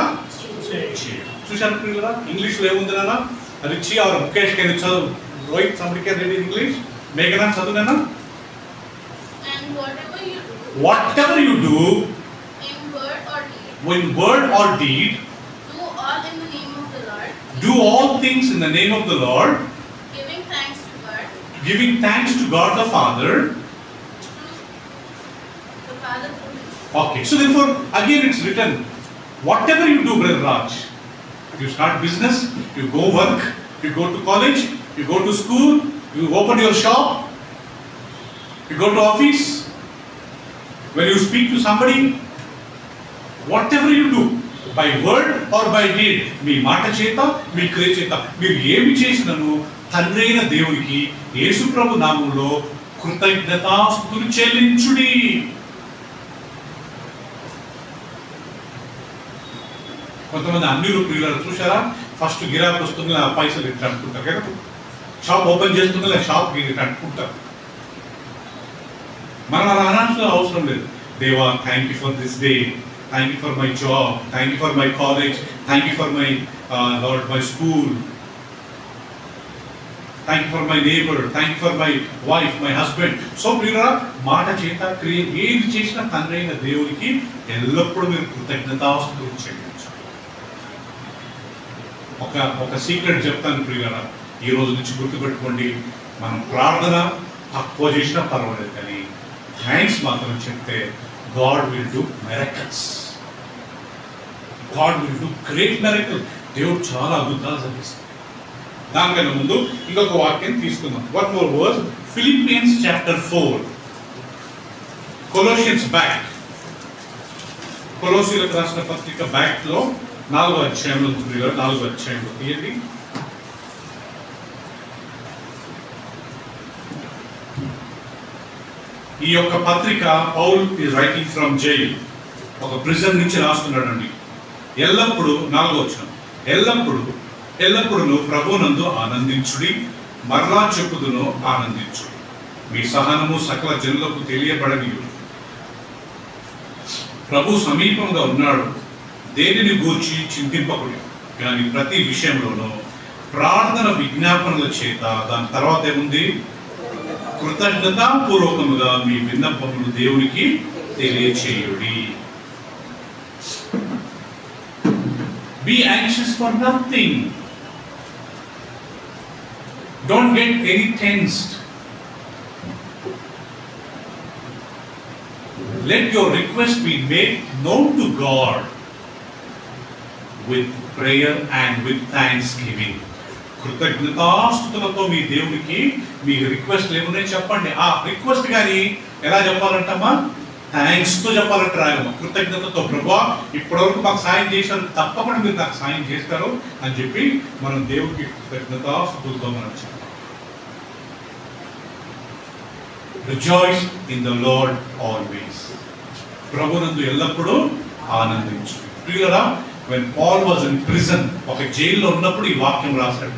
చూశాను పిల్లరా. ఇంగ్లీష్ లో ఏముంది నాన్న? రిచి ఆర్ ముఖేష్ కెన్ చదువు. Rohit somebody can read English. మేఘనా చదువునా? Whatever you do in word or deed, do all in the name of the Lord. Do all things in the name of the Lord, Giving thanks to God. Giving thanks to God the Father. The Father through Him. Okay, so therefore again it's written, whatever you do, Brother Raj, you start business, you go work, you go to college, you go to school, you open your shop, you go to office, when you speak to somebody, whatever you do, by word or by deed, మీ మాట చేత మీ క్రియ చేత మీరు ఏమి చేసినను తండ్రి అయిన దేవునికి యేసు ప్రభు నామములో కృతజ్ఞతాస్తుతులు చెల్లించుడి. కొంతమంది అన్ని ప్రియులను చూసారా? ఫస్ట్ గిరాకు వస్తుంది, ఆ పైసలు ఇట్లా అనుకుంటారు కదా. షాప్ ఓపెన్ చేస్తుంది, షాప్ ఇట్లా అనుకుంటారు. మనం అలా అనాల్సిన అవసరం లేదు. దేవా, thank you for this day, thank you for my job, thank you for my college, thank you for my Lord my school, thank you for my neighbour, thank you for my wife, my husband. So ప్రియురా, మాట చేత క్రియ ఏది చేసినా తండ్రి అయిన దేవునికి ఎల్లప్పుడూ మీరు కృతజ్ఞతాస్తుతులు చెల్లించాలి. ఒక సీక్రెట్ చెప్తాను ప్రియురా, ఈ రోజు నుంచి గుర్తుపెట్టుకోండి. మనం ప్రార్థన తక్కువ చేసినా పర్వాలేదు, కానీ థ్యాంక్స్ మాత్రం చెప్తే God will do miracles. God will do great miracles. దేవుడు చాలా అద్భుతాలు జరిగిస్తాడు. దానికన్నా ముందు ఇంకొక వాక్యం తీసుకుందాం. One more verse, Philippians chapter 4. Colossians back. కొలోసీలకు రాసిన పత్రిక బ్యాక్ లో 4వ అధ్యాయంలో ఉంది. 4వ అధ్యాయంలో తీయండి. ఈ యొక్క పత్రిక Paul is writing from jail, ఒక ప్రిజన్ నుంచి రాస్తున్నాడండి. ఎల్లప్పుడూ 4వ వచనం, ఎల్లప్పుడూ ప్రభునందు ఆనందించుడి, మరలా చెప్పుదును ఆనందించుడి, మీ సహనము సకల జనులకు తెలియబడనియుడి. ప్రభు సమీపంగా ఉన్నాడు, దేనిని గూర్చి చింతింపకుడి, కానీ ప్రతి విషయంలోనూ ప్రార్థన విజ్ఞాపనల చేత, దాని తర్వాత ఏముంది, కృతజ్ఞతాపూర్వకముగా మీ విన్నపములు దేవునికి తెలియచేయుడి. Be anxious for nothing. Don't get any tensed. Let your request be made known to God with prayer and with thanksgiving. కృతజ్ఞతాస్తుతులతో మీ దేవునికి మీ రిక్వెస్ట్ ఏమున్నాయి చెప్పండి. ఆ రిక్వెస్ట్ కానీ ఎలా చెప్పాలంటమ్మా? థ్యాంక్స్ తో చెప్పాలంట రాయమ్మా. కృతజ్ఞతతో, ప్రభువా ఇప్పటివరకు మాకు సాయం చేశారు, తప్పకుండా మీరు నాకు సాయం చేస్తారు అని చెప్పి మనం దేవుడికి కృతజ్ఞతాస్తుతులతో మనం చెప్పాలి. Rejoice in the lord always. ప్రభునందు ఎల్లప్పుడూ ఆనందించు. ప్రియులారా, when Paul was in prison, ఒక జైల్లో ఉన్నప్పుడు ఈ వాక్యం రాశాడు.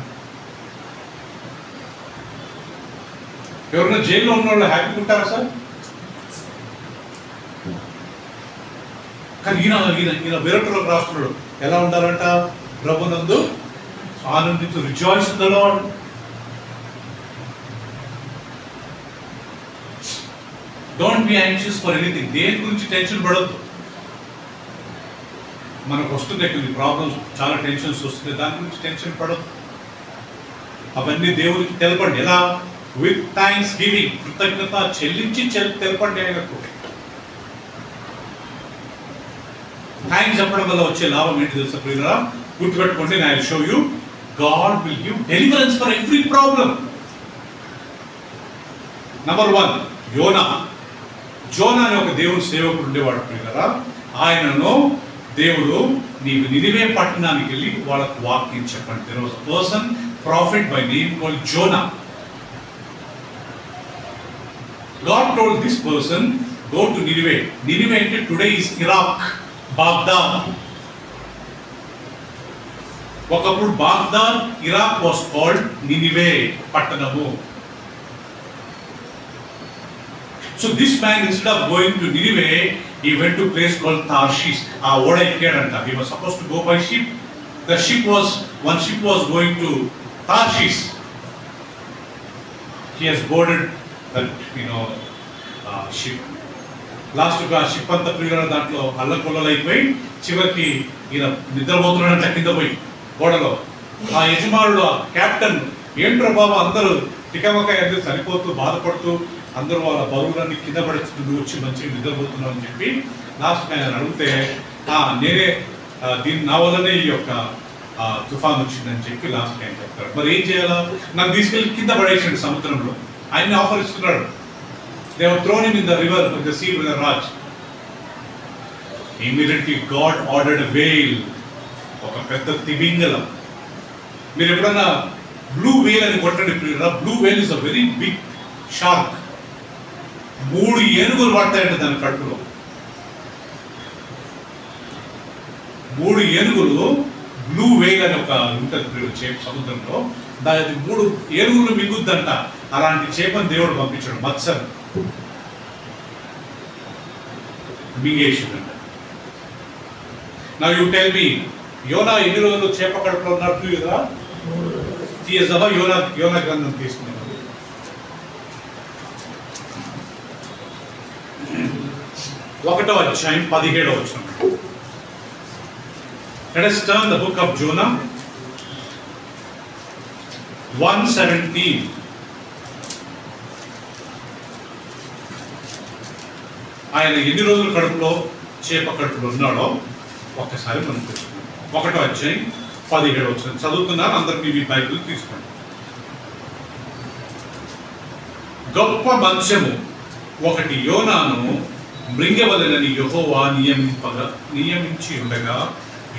ఎవరైనా జైల్లో ఉన్న వాళ్ళు హ్యాపీగా ఉంటారా సార్? కానీ ఈయన విరటులకు రాస్తున్నాడు ఎలా ఉండాలంట? ప్రభునందు ఆనందించు, rejoice in the Lord. Don't be anxious for anything. దేని గురించి టెన్షన్ పడద్దు. మనకు వస్తున్నాయి కొన్ని ప్రాబ్లమ్స్, చాలా టెన్షన్స్ వస్తున్నాయి, దాని గురించి టెన్షన్ పడద్దు. అవన్నీ దేవునికి తెలపండి. ఎలా? విత్ థ్యాంక్స్ గివింగ్, కృతజ్ఞత చెల్లించి తెలపండి ఆయనకు. థ్యాంక్స్ చెప్పడం వల్ల వచ్చే లాభం ఏంటి తెలుసా ప్రియులారా? గుర్తుపెట్టుకోండి. I will show you. God will give deliverance for every problem. Number 1, Zona అనే ఒక దేవుని సేవకుడు ఉండేవాడు ప్రియులారా. ఆయనను దేవుడు, నీవు నినివే పట్టణానికి వెళ్ళి వాళ్ళకు వాక్యం చెప్పండి. There was a person, prophet by name called Jonah. God told this person, go to Nineveh. Nineveh today is Iraq, Baghdad. ఒకప్పుడు Baghdad, Iraq was called Nineveh పట్టణము. So this man, instead of going to Nineveh, he went to a place called Tarshish. ఓడ ఎక్కాడంట. He was supposed to go by ship. One ship was going to Tarshish. He has boarded that ship. Last గా ship అంతా ప్రియుల దాంట్లో అల్లకొల్లలు అయిపోయి చివరికి ఈయన నిద్రపోతున్నాడంట కింద పోయి గోడలో. ఆ యజమానుడు, కెప్టెన్, ఏంట్రో బాబా అందరూ టికమక ఎందుకు చనిపోతూ బాధపడుతూ అందరూ వాళ్ళ బరువులన్నీ కింద పడుతూ వచ్చి మంచిగా నిద్రపోతున్నావు అని చెప్పి లాస్ట్ ఆయన అడిగితే, నేనే నా వల్లనే ఈ యొక్క తుఫాన్ వచ్చిందని చెప్పి లాస్ట్ ఆయన చెప్తాడు. మరి ఏం చేయాలా? నన్ను తీసుకెళ్ళి కింద పడేసాడు సముద్రంలో. ఆయన్ని ఆఫర్ ఇస్తున్నాడు. They have thrown him in the river, in the sea with a raj. Immediately God ordered a whale. ఒక పెద్ద తిమింగలం. మీరు ఎప్పుడన్నా బ్లూ వేల్ అని కొట్టండి ప్రియులారా. Blue whale is a very big shark. 3 ఏనుగులు పడతాయంట దాని కడుపులో. 3 ఏనుగులు, బ్లూ వేల్ అని ఒక ఉంటుంది చేప సముద్రంలో. దాని 3 ఏనుగులు మిగుద్దంట. అలాంటి చేపను దేవుడు పంపించాడు. మత్స్యం మింగేసిందంట. Now you tell me, యోనా ఎన్ని రోజులు చేప కడుపులో ఉన్నట్టు కదా? తీయజవా యోనా గ్రంథం తీసుకున్నాం. 1వ అధ్యాయం 17వ వచనం. Let us turn the book of Jonah 1:17. ఆయన ఎన్ని రోజులు కడుపులో, చేప కడుపులో ఉన్నాడో ఒక్కసారి మనం తెలుసుకుందాం. 1వ అధ్యాయం 17వ వచనం చదువుతున్నారు. అందరికీ మీ బైబిల్ తీసుకోండి. గొప్ప మత్స్యము ఒకటి యోనాను మృంగవలెనని యెహోవా నియమించి ఉండగా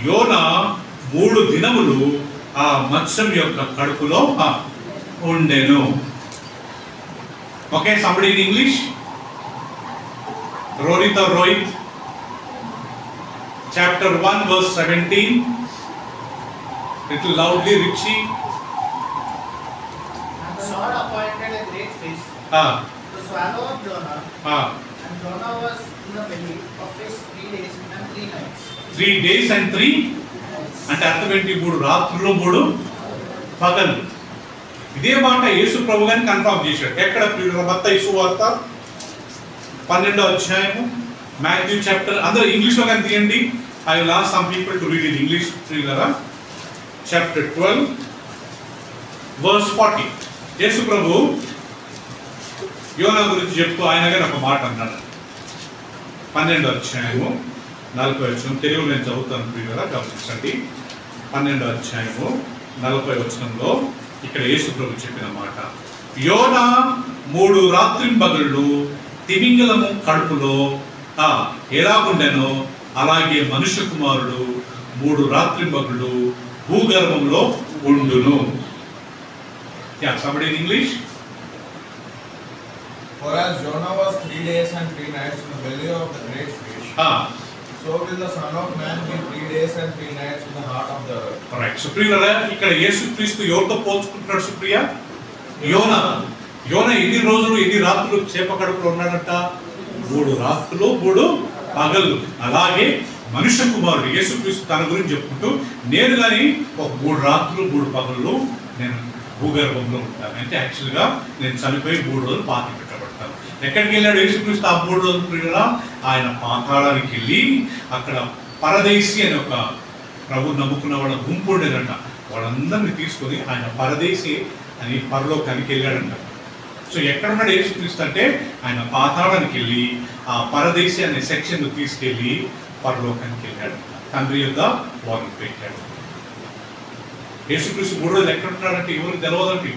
యోనా 3 దినములు ఆ మత్స్యం యొక్క కడుపులో ఉండెను. Okay, somebody in English? Rohit, chapter 1 verse 17. Little loudly, Richie. And the Lord appointed a great fish to swallow up Jonah. And Jonah was in the belly of fish 3 days and 3 nights. 3 days and 3 అంటే అర్థం ఏంటి? 3 రాత్రులు 3 పగలు. ఇదే మాట యేసు ప్రభు గారిని confirm చేశాడు. ఎక్కడ? మత్తయి సువార్త 12వ అధ్యాయము, మాథ్యూ చాప్టర్. అందరూ ఇంగ్లీష్లో కానీ తీయండి. I will ask some people to read in English. Chapter 12 verse 40. యేసు ప్రభు యోనా గురించి చెప్తూ ఆయన గారు ఒక మాట అన్నాడు. 12వ అధ్యాయము 40వ వచనం. తెలుగులో నేను చదువుతాను ప్రియులారా, గమనించండి. 12వ అధ్యాయము 40వ వచనంలో ఇక్కడ యేసు ప్రభు చెప్పిన మాట, యోనా 3 రాత్రింబగళ్ళు తిమింగలము కడుపులో ఎలాగుండెనో అలాగే మనుష్య కుమారుడు 3 రాత్రింబగళ్ళు భూగర్భంలో ఉండును. Somebody in English? For as Jonah was 3 days and 3 nights in the belly of the great fish, so will the Son of Man be 3 days and 3 nights in the heart of the earth. Correct. సుప్రియులారా, ఇక్కడ యేసుక్రీస్తు ఎవరితో పోల్చుకుంటున్నాడు సుప్రియ? యోనా. యోనా ఎన్ని రోజులు ఎన్ని రాత్రులు చేప కడుపులో ఉన్నాడంట? 3 రాత్రులు 3 పగళ్ళు. అలాగే మనుష్య కుమారుడు యేసుక్రీస్తు తన గురించి చెప్పుకుంటూ, నేను కానీ ఒక 3 రాత్రులు 3 పగళ్ళు నేను భూగర్భంలో ఉంటాను. అంటే యాక్చువల్గా నేను చనిపోయి 3 రోజులు పాతి పెట్టబడతాను. ఎక్కడికి వెళ్ళాడు యేసుక్రీస్తు ఆ 3 రోజులు ప్రియులా? ఆయన పాతాళానికి వెళ్ళి అక్కడ పరదేశి అనే ఒక ప్రభు నమ్ముకున్న వాళ్ళ గుంపు ఉండేదంట. వాళ్ళందరినీ తీసుకొని ఆయన పరదేశి అని పరలోకానికి వెళ్ళాడంట. సో ఎక్కడున్నాడు యేసుక్రీస్తు అంటే ఆయన పాతాళానికి వెళ్ళి ఆ పరదేశి అనే సెక్షన్ తీసుకెళ్ళి పరలోకానికి వెళ్ళాడు. తండ్రి యొద్ద వారిని పెట్టాడు. యేసుక్రీస్తు 3 రోజులు ఎక్కడున్నాడంటే ఎవరికి తెలవదంటే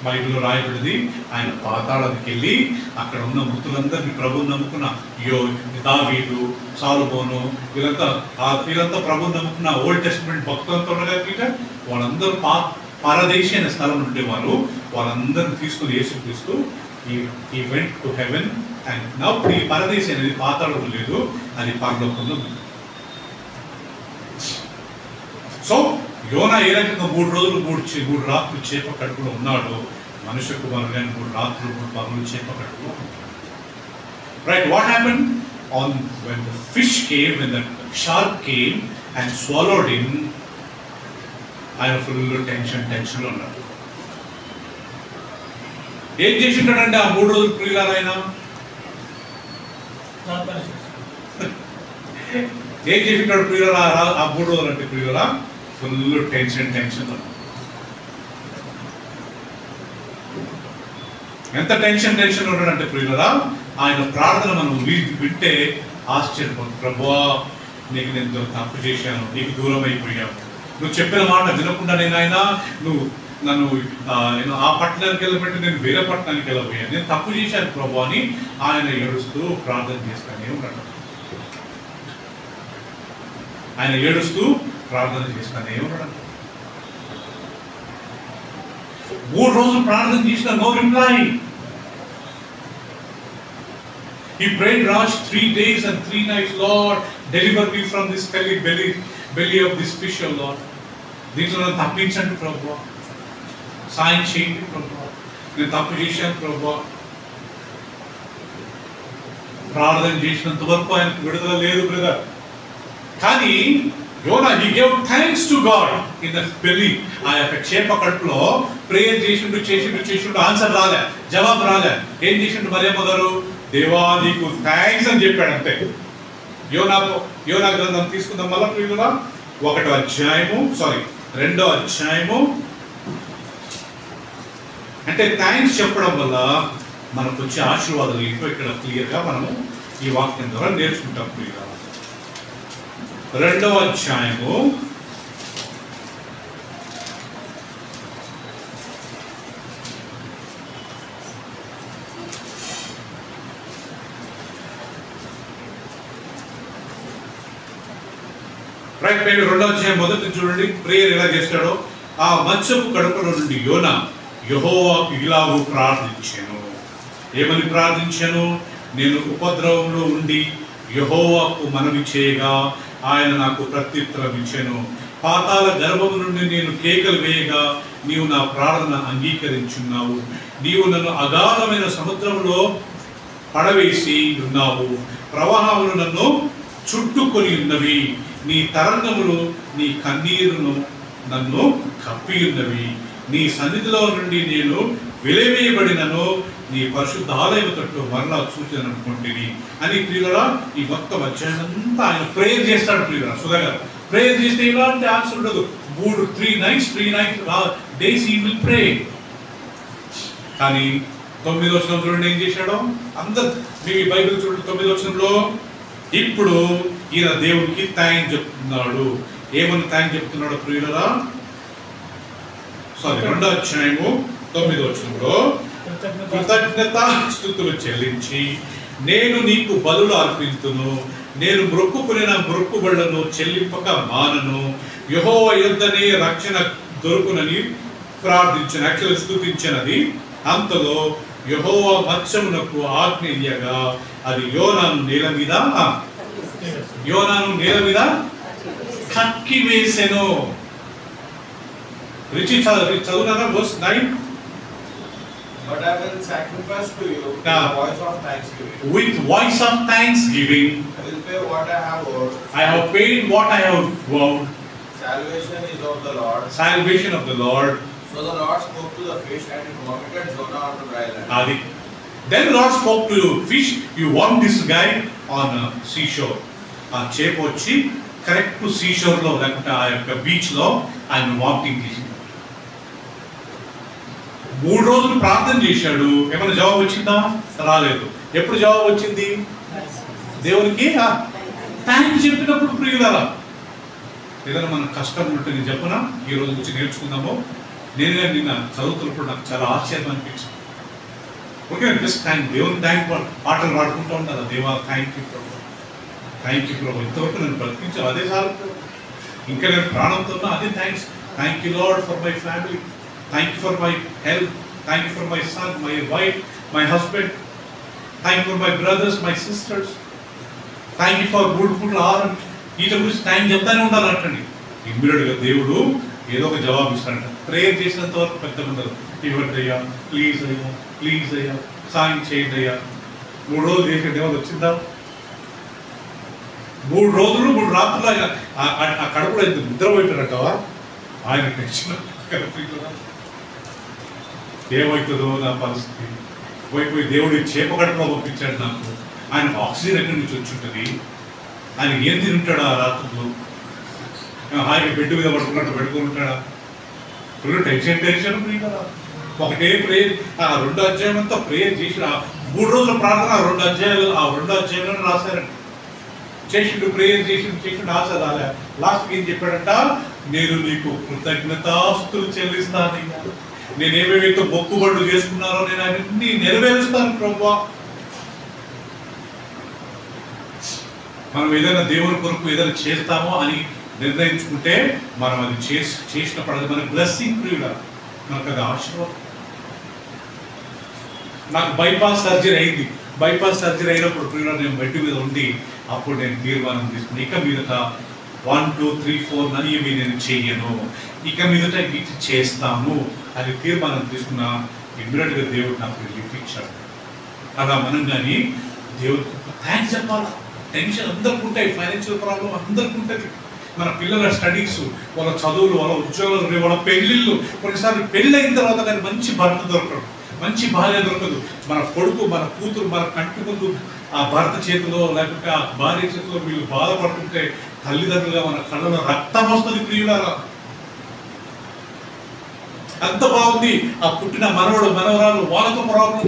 బైబిల్లో రాయబడింది. ఆయన పాతాళానికి వెళ్ళి అక్కడ ఉన్న మృతులందరినీ ప్రభువుని నమ్ముకున్న దావీదు, సాలొమోను వీళ్ళంతా ప్రభువుని నమ్ముకున్న ఓల్డ్ టెస్టమెంట్ భక్తులంతా ఉండగా వాళ్ళందరూ పరదేశి అనే స్థలం ఉండేవారు. వాళ్ళందరినీ తీసుకుని యేసుక్రీస్తు ఈ went to heaven and now ఈ పరదేశి అనేది పాతాళం లేదు, అది పరలోకంలో ఉంది. సో యోనా ఏ రకంగా 3 రోజులు 3 రాత్రులు చేప కడుపులో ఉన్నాడు, మనుష్య కుమారుడు కానీ 3 రాత్రులు 3 పగలు చేప కడుపులో. Right, what happen on when the fish came, when the shark came and swallowed him, ఆయన ఫుల్ టెన్షన్ లో ఉన్నాడు. ఏం చేసింటాడంటే ఆ 3 రోజులు ప్రియులారా ఆయన ఏం చేసింటాడు ప్రియులారా ఆ 3 రోజులు అంటే ప్రియులారా ఫుల్ టెన్షన్. ఎంత టెన్షన్ ఉన్నాడంటే ప్రియులారా ఆయన ప్రార్థన మనం వింటే ఆశ్చర్యపోతుంది. ప్రభువా, నీకు నేను తప్పు చేశాను, నీకు దూరం అయిపోయాను, నువ్వు చెప్పిన మాట వినకుండా నేను నువ్వు నన్ను ఆ పట్టణానికి వెళ్ళబెట్టి నేను వేరే పట్టణానికి వెళ్ళబోయాను, నేను తప్పు చేశాను ప్రభు అని ఆయన ఏడుస్తూ ప్రార్థన చేస్తానే ఉన్నాడు. ఆయన ఏడుస్తూ ప్రార్థన చేస్తానే ఉన్నాడు. 3 రోజులు ప్రార్థన చేసిన no reply. He prayed Raj 3 days and 3 nights, Lord, deliver me from this belly of this fish, O Lord. దీంట్లో నన్ను తప్పించండి ప్రభు, సాయం చేయండి ప్రభు, నేను తప్పు చేశాను ప్రభు. ప్రార్థన చేసినంత వరకు ఆయనకు విడుదల లేదు బ్రదర్. కానీ యోనా he gave thanks to God in the belly. ఆ యొక్క చేప కడుపులో ప్రేయర్ చేసిండు ఆన్సర్ రాలే, జవాబు రాలే. ఏం చేసిండు మరియమ్మ గారు? దేవా నీకు థ్యాంక్స్ అని చెప్పాడు అంతే. యోనా గ్రంథం తీసుకుందాం మళ్ళా ప్రియులుగా 2వ అధ్యాయము. అంటే థ్యాంక్స్ చెప్పడం వల్ల మనకు వచ్చే ఆశీర్వాదాలు ఏంటో ఇక్కడ క్లియర్గా మనము ఈ వాక్యం ద్వారా నేర్చుకుంటాం ప్రియులుగా. 2వ అధ్యాయము 2వ అధ్యాయం మొదటి చూడండి, ప్రేయర్ ఎలా చేస్తాడో. ఆ మత్స్యపు కడుపులో నుండి యోనా యెహోవాకు ఇలాగూ ప్రార్థించాను. ఏమని ప్రార్థించాను? నేను ఉపద్రవంలో ఉండి యెహోవాకు మనవి చేయగా ఆయన నాకు ప్రత్యుత్తరం ఇచ్చాను. పాతాళ గర్భం నుండి నేను కేకలు వేయగా నీవు నా ప్రార్థన అంగీకరించున్నావు. నీవు నన్ను అగాధమైన సముద్రంలో పడవేసి ఉన్నావు. ప్రవాహములు నన్ను చుట్టుకొని ఉన్నవి. నీ తరంగములు నీ కన్నీరును నన్ను కప్పి ఉన్నవి. నీ సన్నిధిలో నుండి నేను వెలివేయబడినను నీ పరిశుద్ధ ఆలయం తట్టు మరలా సూచన అనుకుంటుంది అని ప్రియులరా ఈ మొత్తం అధ్యాయమంతా ఆయన ప్రేయర్ చేస్తాడు. ప్రియులరా సుధగా ప్రేయర్ చేస్తే ఇలాంటి ఆన్సర్ ఉండదు. 3 nights days he will pray. కానీ 9వ వచనం చూడండి ఏం చేశాడో. అందరు మీ బైబిల్ చూడండి 9వ వచనంలో ఇప్పుడు ఈయన దేవునికి థ్యాంక్ చెప్తున్నాడు. ఏమని థ్యాంక్ చెప్తున్నాడు ప్రియులరా? 2వ అధ్యాయము 9వ వచనంలో కృతజ్ఞతాస్తుతులు చెల్లించి నేను నీకు బలులు అర్పింతును, నేను మొక్కుకున్న మొక్కుబడులను చెల్లింపక మానను. యెహోవా యొద్దనే రక్షణ దొరుకునని ప్రార్థించిన స్తుతించినది. అంతలో యెహోవా మత్స్యమునకు ఆజ్ఞ ఇయ్యగా అది యోనాను నేల మీద కక్కి వేసెను. చదువునారా verse 9? But I will sacrifice to you with the voice of thanksgiving. With voice of thanksgiving, I will pay what I have owed. I have paid what I have vowed. Salvation is of the Lord. Salvation of the Lord. So the Lord spoke to the fish and it vomited Jonah onto dry land. Adi. Then Lord spoke to fish. You want this guy on a seashore. ఆ చేప వచ్చి correct seashore లో లేకుంటే ఆ యొక్క beach లో ఆయన vomiting చేసింది. 3 రోజులు ప్రార్థన చేశాడు. ఏమైనా జవాబు వచ్చిందా? రాలేదు. ఎప్పుడు జవాబు వచ్చింది? దేవునికి థ్యాంక్స్ చెప్పినప్పుడు. ప్రియులారా, ఏదైనా మన కష్టం ఉంటే నేను చెప్పనా, ఈ రోజు నుంచి నేర్చుకుందాము. నేను నిన్న చదువుతున్నప్పుడు నాకు చాలా ఆశ్చర్యం అనిపించింది. ఓకే, జస్ట్ థ్యాంక్ దేవుని థ్యాంక్ పాటలు పాడుకుంటూ ఉంటారు. దేవా థ్యాంక్ యూ ప్రభు, థ్యాంక్ యూ ప్రభు, ఇంతవరకు నేను బ్రతికించాను, అదే చాలు. ఇంకా నేను ప్రాణంతో ఉన్నా, అదే thanks. Thank you lord for my family, thank you for my health, thank you for my son, my wife, my husband, thank you for my brothers, my sisters, thank you for good food ఆహారం. వీటి గురించి thank చెప్తానే ఉండాలి అంటండి. ఇమ్మీడియట్గా దేవుడు ఏదో ఒక జవాబు ఇస్తాడంట. ప్రేయర్ చేసినంత వరకు పెద్ద ఉండదు. ఇవ్వండి అయ్యా, ప్లీజ్ అయ్యా, ప్లీజ్ అయ్యా, సాయం చేయండి అయ్యా. 3 రోజులు చేసేది ఏమైనా వచ్చిందా? 3 రోజులు 3 రాత్రులు ఆయన ఆ కడుపులో ఎంత నిద్రపోయినారంటవా? ఆయన టెన్షన్ ఏమవుతుందో నా పరిస్థితి. పోయి దేవుడు చేప కడుపులో పంపించాడు నాకు. ఆయనకు ఆక్సిజన్ ఎక్కడి నుంచి వచ్చి ఉంటుంది? ఆయన ఏం తింటాడు ఆ రాత్రులు? హాయిగా బెడ్ మీద పడుకున్నట్టు పెట్టుకుని ఉంటాడా? ఫుల్ టెన్షన్ కదా. ఒకటే ప్రేయర్, ఆ 2 అధ్యాయం అంతా ప్రేయర్ చేసి 3 రోజుల ప్రార్థన 2 అధ్యాయాలను రాశారండి. చేసిండు, ప్రేయర్ చేసిండు ఆశ లాస్ట్కి ఏం చెప్పాడంట? నేను నీకు కృతజ్ఞతాస్తులు చెల్లిస్తానయ్యా, నేను ఏమేమైతే మొక్కుబడులు చేసుకున్నారో నేను అవన్నీ నెరవేరుస్తాను ప్రభువా. మనం ఏదైనా దేవుని కొరకు ఏదైనా చేస్తామో అని నిర్ణయించుకుంటే మనం అది చేసినప్పుడు అది మన బ్లెస్సింగ్. ప్రియుడా, మనకు అది ఆశీర్వాదం. నాకు బైపాస్ సర్జరీ అయింది. బైపాస్ సర్జరీ అయినప్పుడు ప్రియుడా నేను బెడ్ మీద ఉండి అప్పుడు నేను తీర్మానం తీసుకుని ఇక మీదట 1, 2, 3, 4 ఇవి నేను చెయ్యను, ఇక మీదట ఇది చేస్తాను అని తీర్మానం తీసుకున్న ఇమ్మీడియట్గా దేవుడు నాకు రిలీఫ్ ఇచ్చాడు. అలా మనం కానీ దేవుడికి థ్యాంక్స్ చెప్పాలా. టెన్షన్ అందరికి ఉంటాయి, ఫైనాన్షియల్ ప్రాబ్లం అందరికి ఉంటుంది. మన పిల్లల స్టడీస్, వాళ్ళ చదువులు, వాళ్ళ ఉద్యోగాలు, వాళ్ళ పెళ్ళిళ్ళు. కొన్నిసార్లు పెళ్ళి అయిన తర్వాత కానీ మంచి భర్త దొరకడు, మంచి భార్య దొరకదు. మన కొడుకు, మన కూతురు మన కంటి ముందు ఆ భర్త చేతిలో లేకపోతే ఆ భార్య చేతిలో వీళ్ళు బాధపడుతుంటే తల్లిదండ్రులుగా మన కళ్ళలో రక్తం వస్తుంది. ప్రియులారా, అంత బాగుంది. ఆ పుట్టిన మనవడు మనవరాలు వాళ్ళతో ప్రాబ్లం.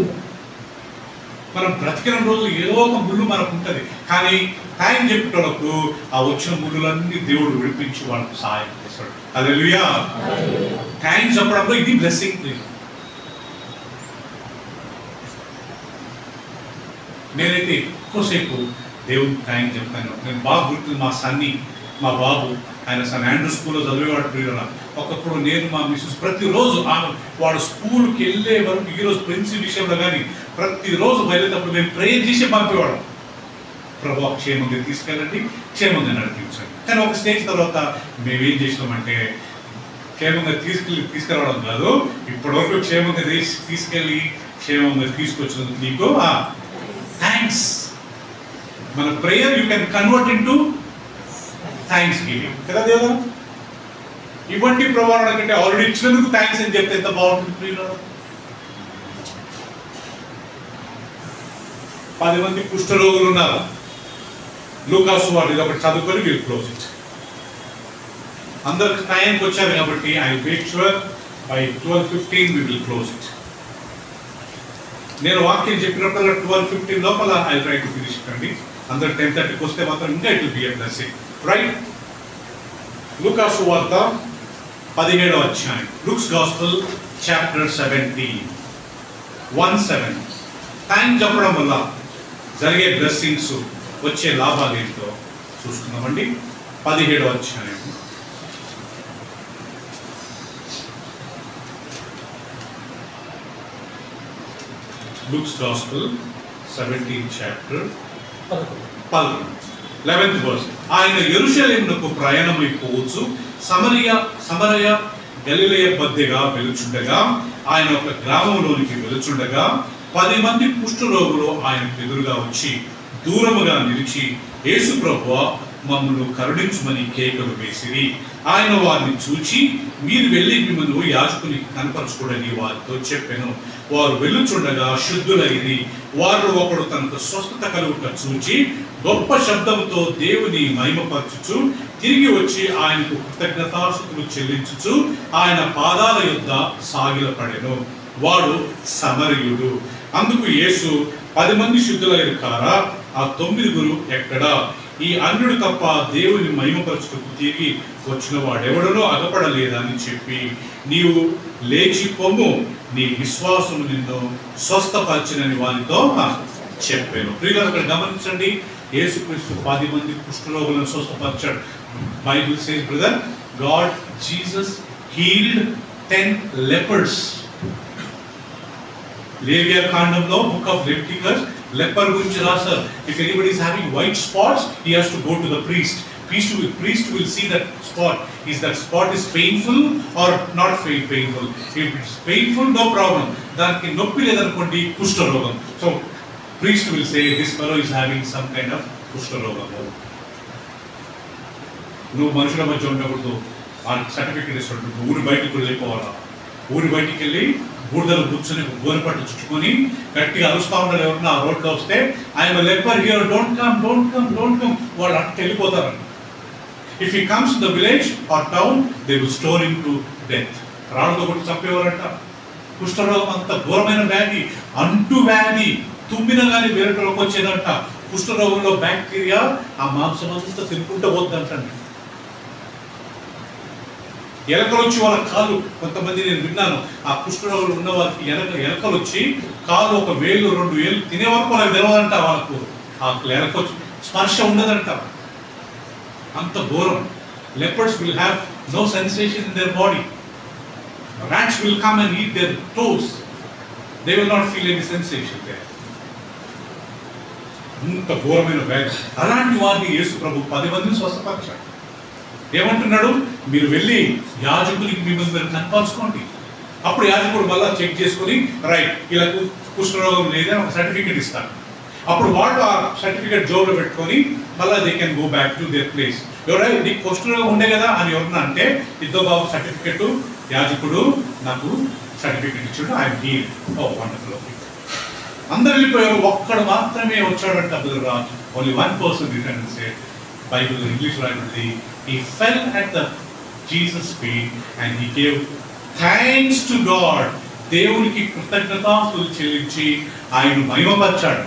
మనం బ్రతికిన రోజులు ఏదో ఒక ముళ్ళు మనకు ఉంటుంది. కానీ థ్యాంక్ చెప్పేటప్పుడు ఆ వచ్చిన ముళ్ళులన్నీ దేవుడు విడిపించి వాళ్ళకు సహాయం చేస్తాడు. హల్లెలూయా. థ్యాంక్స్ చెప్పడంలో ఇది బ్లెస్సింగ్. నేనైతే ఎక్కువసేపు దేవుడు థ్యాంక్ చెప్తాను. నేను బాగా గుర్తుంది, మా సన్ని, మా బాబు, ఆయన సన్ ఆండ్రూ స్కూల్లో చదివేవాడు. ప్రియుల ఒకప్పుడు నేను మా మిస్సెస్ ప్రతిరోజు వాడు స్కూల్కి వెళ్ళే వరకు, ఈరోజు ప్రిన్సిపల్ విషయంలో కానీ ప్రతిరోజు బయలుదేరేటప్పుడు మేము ప్రేయర్ చేసి పంపేవాడు. ప్రభు క్షేమంగా తీసుకెళ్ళండి, క్షేమంగా నడిపించండి. కానీ ఒక స్టేజ్ తర్వాత మేమేం చేసినామంటే క్షేమంగా తీసుకురావడం కాదు, ఇప్పటివరకు క్షేమంగా తీసుకెళ్ళి క్షేమంగా తీసుకొచ్చినందుకు నీకు థ్యాంక్స్. మన prayer you can convert in to thanks giving కదా. దేవుడు ఇవ్వండి ప్రభావం కంటే ఆల్రెడీ ఇచ్చినందుకు థ్యాంక్స్ అని చెప్తే ఎంత బాగుంటుంది. ప్రియులు 10 మంది కుష్ఠరోగులు ఉన్నారు. లూకాసు వాడు ఇది ఒకటి చదువుకొని వీళ్ళు క్లోజ్ ఇట్. అందరికి టైంకి వచ్చారు కాబట్టి I make sure by 12:15 we will close it. నేను వాక్యం చెప్పినప్పుడు 12:15 లోపల ఐ ట్రై టు ఫినిష్ కండి. అందరు 10:30కి వస్తే మాత్రం ఇంకా it will be a blessing, right? లూకాసు వార్త 17వ అధ్యాయం, లూక్స్ గాస్పెల్ చాప్టర్ 17:1-7. థ్యాంక్స్ చెప్పడం వల్ల జరిగే బ్లెస్సింగ్స్, వచ్చే లాభాలు ఏంటో చూసుకున్నామండి. 17వ అధ్యాయం Luke's Gospel 17th chapter 11th verse. ఆయన యెరూషలేమునకు ప్రయాణమైపోవచ్చు, సమరయ గలిలయ మధ్యగా వెలుచుండగా ఆయన ఒక గ్రామంలోనికి వెలుచుండగా 10 మంది కుష్ఠరోగులు ఆయనకు ఎదురుగా వచ్చి దూరముగా నిలిచి, యేసు ప్రభువా, మమ్మల్ని కరుణించుమని కేకలు వేసిరి. ఆయన వారిని చూచి, మీరు వెళ్ళి మిమ్మల్ని యాజకునికి కనపరచుకోడని వారితో చెప్పెను. వారు వెళ్ళుచుండగా శుద్ధులైరి. వారు ఒకడు తనకు స్వస్థత కలుగుట చూచి గొప్ప శబ్దంతో దేవుని మహిమపరచుచు తిరిగి వచ్చి ఆయనకు కృతజ్ఞతాస్తుతులు చెల్లించుచు ఆయన పాదాల యొద్ద సాగిలపడెను. వాడు సమరయుడు. అందుకు యేసు, 10 మంది శుద్ధులైన కారా? ఆ 9 ఎక్కడా? ఈ అన్యుడు తప్ప దేవుని మహిమపరచుటకు తిరిగి వచ్చిన వాడెవడనో అగపడలేదని చెప్పి, నీవు లేచి పొమ్ము, నీ విశ్వాసము నిన్ను స్వస్థపరిచినని వారితో చెప్పాను. ప్రియులు, అక్కడ గమనించండి, యేసుక్రీస్తు 10 మంది కుష్ఠరోగులను స్వస్థపరిచాడు. Bible says brother, God Jesus healed 10 lepers. లేవియా కాండంలో బుక్ ఆఫ్ లెవిటికస్ లెపర్ గురించి రాశారు. If anybody is having white spots, he has to go to the priest. Priest will see that spot. Is that spot is painful or not painful? If it's painful, no problem. దానికి నొప్పి లేదనుకోండి, కుష్ఠరోగం. So priest will say this fellow is having some kind of కుష్ఠరోగం. నువ్వు మనుషుల మధ్య ఉండకూడదు, ఆ సర్టిఫికేట్ ఇస్తాడు. ఊరి బయటకు వెళ్ళిపోవాలా, ఊరి బయటికి వెళ్ళి బూడిదలు కూర్చొని గోనపట్టు చుట్టుకొని గట్టిగా అరుస్తా ఉండాలి. ఎవరన్నా ఆ రోడ్లో వస్తే ఆయన leopard here, don't come, don't come, don't come, వాళ్ళు అట్టు వెళ్ళిపోతారు. If he comes to the village or town, they will stone him to death. రాళ్ళతో కొట్టి చంపేవారంట. కుష్ఠరోగం అంత ఘోరమైన వ్యాధి, అంటు వ్యాధి. తుమ్మిన కానీ వేరేటలోకి వచ్చేదంట. కుష్ఠరోగంలో బ్యాక్టీరియా ఆ మాంసం అంతా తినుకుంటూ పోద్దంటండి. ఎలకలు వచ్చి వాళ్ళ కాలు, కొంతమంది నేను విన్నాను, ఆ కుష్ఠరోగులు ఉన్న వారికి ఎలకలు వచ్చి కాలు 1 వేలు 2 వేలు తినే వరకు వాళ్ళకి తెలవదంట. వాళ్ళకు ఆ ఎలక వచ్చి స్పర్శ ఉండదంట. అంత ఘోరం. Leopards will have no sensation in their body. Rats will come and eat their toes. They will not feel any sensation there. అంత ఘోరమైన వ్యాధి. అలాంటి వారిని యేసు ప్రభు 10 మందిని స్వస్థపరిచాడు. ఏమంటున్నాడు? మీరు వెళ్ళి యాజకునికి మిమ్మల్ని మీరు కనపరచుకోండి. అప్పుడు యాజకుడు మళ్ళా చెక్ చేసుకొని, రైట్, ఇలా కుష్ఠరోగం లేదని ఒక సర్టిఫికేట్ ఇస్తాడు. అప్పుడు వాళ్ళు ఆ సర్టిఫికేట్ జోబులో పెట్టుకొని మళ్ళీ they can go back to their place. ఎవరైనా నీకు కుష్ఠరోగం ఉండే కదా అని ఎవరన్నా అంటే, ఇద్దో బాబు సర్టిఫికెట్, యాజకుడు నాకు సర్టిఫికేట్ ఇచ్చాడు, ఐఎమ్ హీల్డ్. Oh wonderful. అందరు వెళ్ళిపోయారు, ఒక్కడు మాత్రమే వచ్చాడంట. రాజు only 1 person return and said, Bible English రాయబడింది, he fell at the Jesus feet and he gave thanks to God. దేవునికి కృతజ్ఞతాస్తుతులు చెల్లించి ఆయన మహిమపరిచాడు.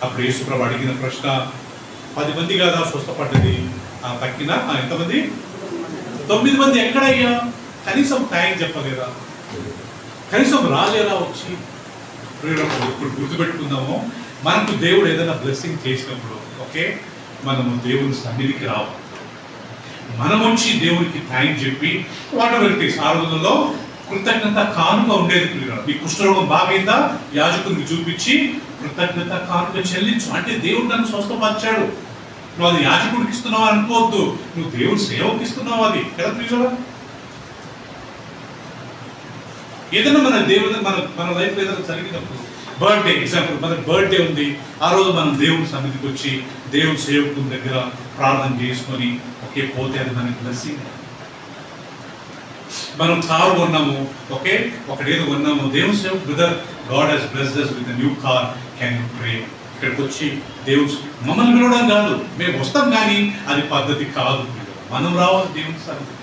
అప్పుడు యేసు ప్రభు అడిగిన ప్రశ్న, 10 మంది కాదా స్వస్థపడ్డది? ఆ తక్కిన ఎంతమంది? 9 మంది ఎక్కడయ్యా? కనీసం థ్యాంక్స్ చెప్పలేదా? కనీసం రాలేరా వచ్చి? ఇప్పుడు గుర్తుపెట్టుకుందాము, మనకు దేవుడు ఏదైనా బ్లెస్సింగ్ చేసినప్పుడు, ఓకే, మనము దేవుని సన్నిధికి రావాలి. మనం వచ్చి దేవునికి థ్యాంక్ చెప్పి, వాట్ ఎవర్ ఇట్ ఈస్. ఆ రోజుల్లో కృతజ్ఞత కానుక ఉండేది. మీ కుష్ఠరోగం బాగైందా, యాజకునికి చూపించి కృతజ్ఞత కానుక చెల్లించు. అంటే దేవుడు నన్ను స్వస్థపరిచాడు, నువ్వు అది యాజకుడికి ఇస్తున్నావు అనుకోవద్దు, నువ్వు దేవుడి సేవకి ఇస్తున్నావు. అది కదా ప్రియులారా? ఏదైనా మన దేవుడు మన లైఫ్ ఏదైనా జరిగినప్పుడు, బర్త్డే ఎగ్జాంపుల్, మన బర్త్డే ఉంది, ఆ రోజు మనం దేవుని సన్నిధికి వచ్చి దేవుని సేవకుని దగ్గర ప్రార్థన చేసుకొని ఓకే పోతే అది మనకి బ్లెస్సింగ్. మనం కారు కొన్నాము, ఓకే, ఒకటేదో కొన్నాము, దేవుని సేవకు, brother God has blessed us with a new car, can you pray? ఇక్కడికి వచ్చి దేవుడు మమ్మల్ని పిలవడం కాదు, మేము వస్తాం, కానీ అది పద్ధతి కాదు. మనం రావాలి దేవుని సన్నిధికి.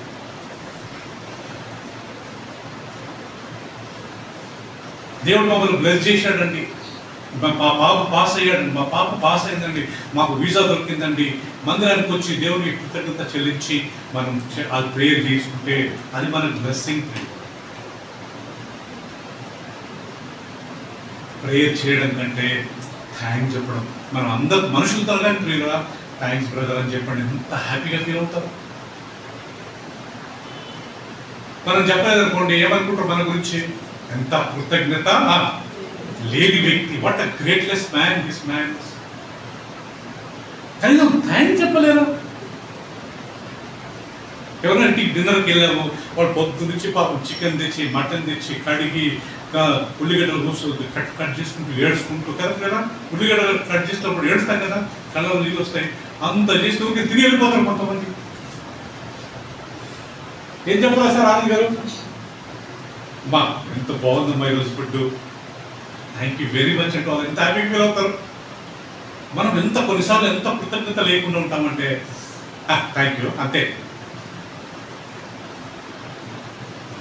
దేవుడు మమ్మల్ని బ్లెస్ చేశాడండి, మా పాప పాస్ అయ్యాడండి, మా పాప పాస్ అయిందండి, మాకు వీసా దొరికిందండి, మందిరానికి వచ్చి దేవునికి కృతజ్ఞత చెల్లించి మనం అది ప్రేయర్ చేసుకుంటే అది మనకు బ్లెస్సింగ్. ప్రేయర్ చేయడం కంటే థ్యాంక్స్ చెప్పడం. మనం అందరు మనుషులు తరగానే ప్రేయరా థ్యాంక్స్ బ్రదర్ అని చెప్పండి, ఎంత హ్యాపీగా ఫీల్ అవుతారు. మనం చెప్పలేదు అనుకోండి, ఏమనుకుంటారు మన గురించి, ఎంత కృతజ్ఞత లేని వ్యక్తి, what a greatless man this man. కనీసం థ్యాంక్స్ చెప్పలేరా? ఎవరైనా ఇంటికి డిన్నర్కి వెళ్ళాము, వాళ్ళు పొద్దు నుంచి పాపం చికెన్ తెచ్చి మటన్ తెచ్చి కడిగి ఉల్లిగడ్డలు కూర్చొని కట్ చేసుకుంటూ ఏడ్చుకుంటూ కదా, ఉల్లిగడ్డలు కట్ చేసినప్పుడు ఏడుస్తాం కదా, కళ్ళలో నీళ్ళు వస్తాయి. అంత చేసి ఊరికి తిరిగి వెళ్ళిపోతారు కొంతమంది. ఏం చెప్పాలి సార్ ఆనంద్ గారు? మా ఎంత బాగుందమ్మా ఈరోజు food, thank you very much అంటే వాళ్ళు ఎంత హ్యాపీ ఫీల్ అవుతారు. మనం ఎంత కొన్నిసార్లు ఎంత కృతజ్ఞత లేకుండా ఉంటామంటే థ్యాంక్ యూ అంతే,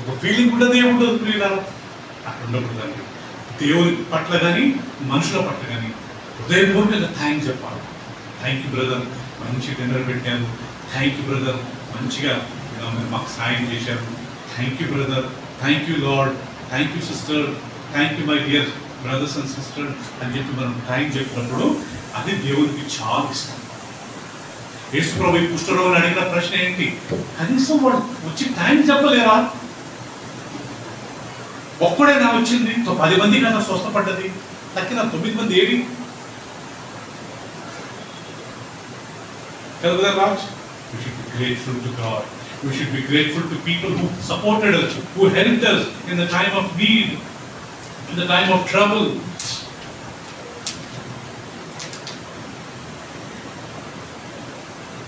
ఒక ఫీలింగ్ కూడా ఏముండదు ప్రియులారా. అక్కడ ఉండకూడదండి. దేవుని పట్ల కానీ మనుషుల పట్ల కానీ హృదయపూర్వకంగా థ్యాంక్స్ చెప్పాలి. థ్యాంక్ యూ బ్రదర్, మంచి డిన్నర్ పెట్టారు, థ్యాంక్ యూ బ్రదర్, మంచిగా మీరు మాకు సాయం చేశారు, thank you brother, thank you lord, thank you sister, thank you my dear brothers and sister అని చెప్పి మనం థ్యాంక్ చెప్పినప్పుడు అది దేవునికి చాలా ఇష్టం. యేసు ప్రభు ఈ కుష్ఠరోగిని అడిగిన ప్రశ్న ఏంటి? కనీసం వాడు వచ్చి థ్యాంక్ చెప్పలేరా? ఒక్కడైనా వచ్చింది, 10 మంది కదా స్వస్థపడ్డది, తక్కిన 9 మంది ఏవి కదా Raj? We should be grateful to God. We should be grateful to people who supported us, who helped us in the time of need, in the time of trouble.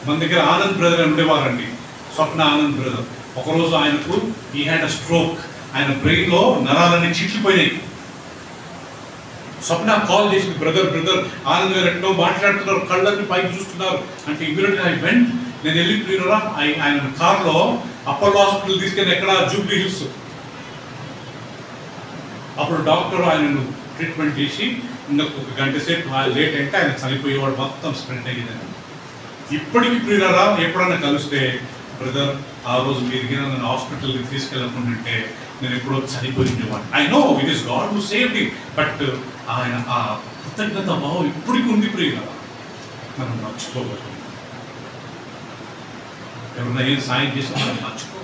మన దగ్గర ఆనంద్ బ్రదర్ ఉండేవారండి, స్వప్న ఆనంద్ బ్రదర్. ఒకరోజు ఆయనకు ఈ హ్యాడ్ అ స్ట్రోక్, ఆయన brain లో నరాలన్నీ చిట్లిపోయినాయి. స్వప్న call చేసింది, brother Anand గారు ఎక్కడో మాట్లాడుతున్నారు, కళ్ళని పైకి చూస్తున్నారు అంటే ఇమీడియట్గా ఐ వెంట్. నేను వెళ్ళి ప్రియురా ఆయన కార్లో అపోలో హాస్పిటల్ తీసుకెళ్ళి ఎక్కడ జూబ్లీ హిల్స్. అప్పుడు డాక్టర్ ఆయనను ట్రీట్మెంట్ చేసి ఇంకొక గంట సేపు లేట్ అంటే ఆయన చనిపోయేవాడు, మొత్తం స్ప్రెడ్ అయ్యిందని. ఇప్పటికీ ప్రియురా ఎప్పుడైనా కలిస్తే, బ్రదర్ ఆ రోజు మీరు నన్ను హాస్పిటల్కి తీసుకెళ్ళకుంటే నేను ఎప్పుడో చనిపోయిండేవాడు. I know it is God who saved him, but ఆయన ఆ కృతజ్ఞత భావం ఇప్పటికీ ఉంది ప్రియురా, మనం మర్చిపోకూడదు. ఎవరైనా ఏం సాయం చేసినా మనం మర్చిపో.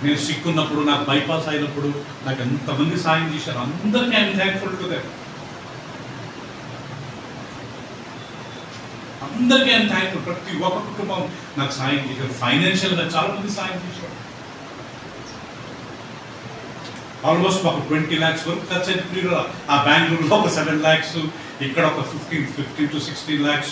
నేను సిక్కున్నప్పుడు, నాకు బైపాస్ అయినప్పుడు నాకు ఎంతమంది సాయం చేశారు, అందరికీ ఐఎమ్ థ్యాంక్ఫుల్ టు దెమ్. అందరికీ ఐఎమ్ థ్యాంక్ఫుల్. ప్రతి ఒక్క కుటుంబం నాకు సాయం చేశారు, ఫైనాన్షియల్గా చాలా మంది సాయం చేశారు. ఆల్మోస్ట్ మాకు 20 lakhs వరకు ఖర్చు అయింది ప్రియురా. ఆ బెంగళూరులో ఒక 7 lakhs, ఇక్కడ ఒక 15 to 16 lakhs,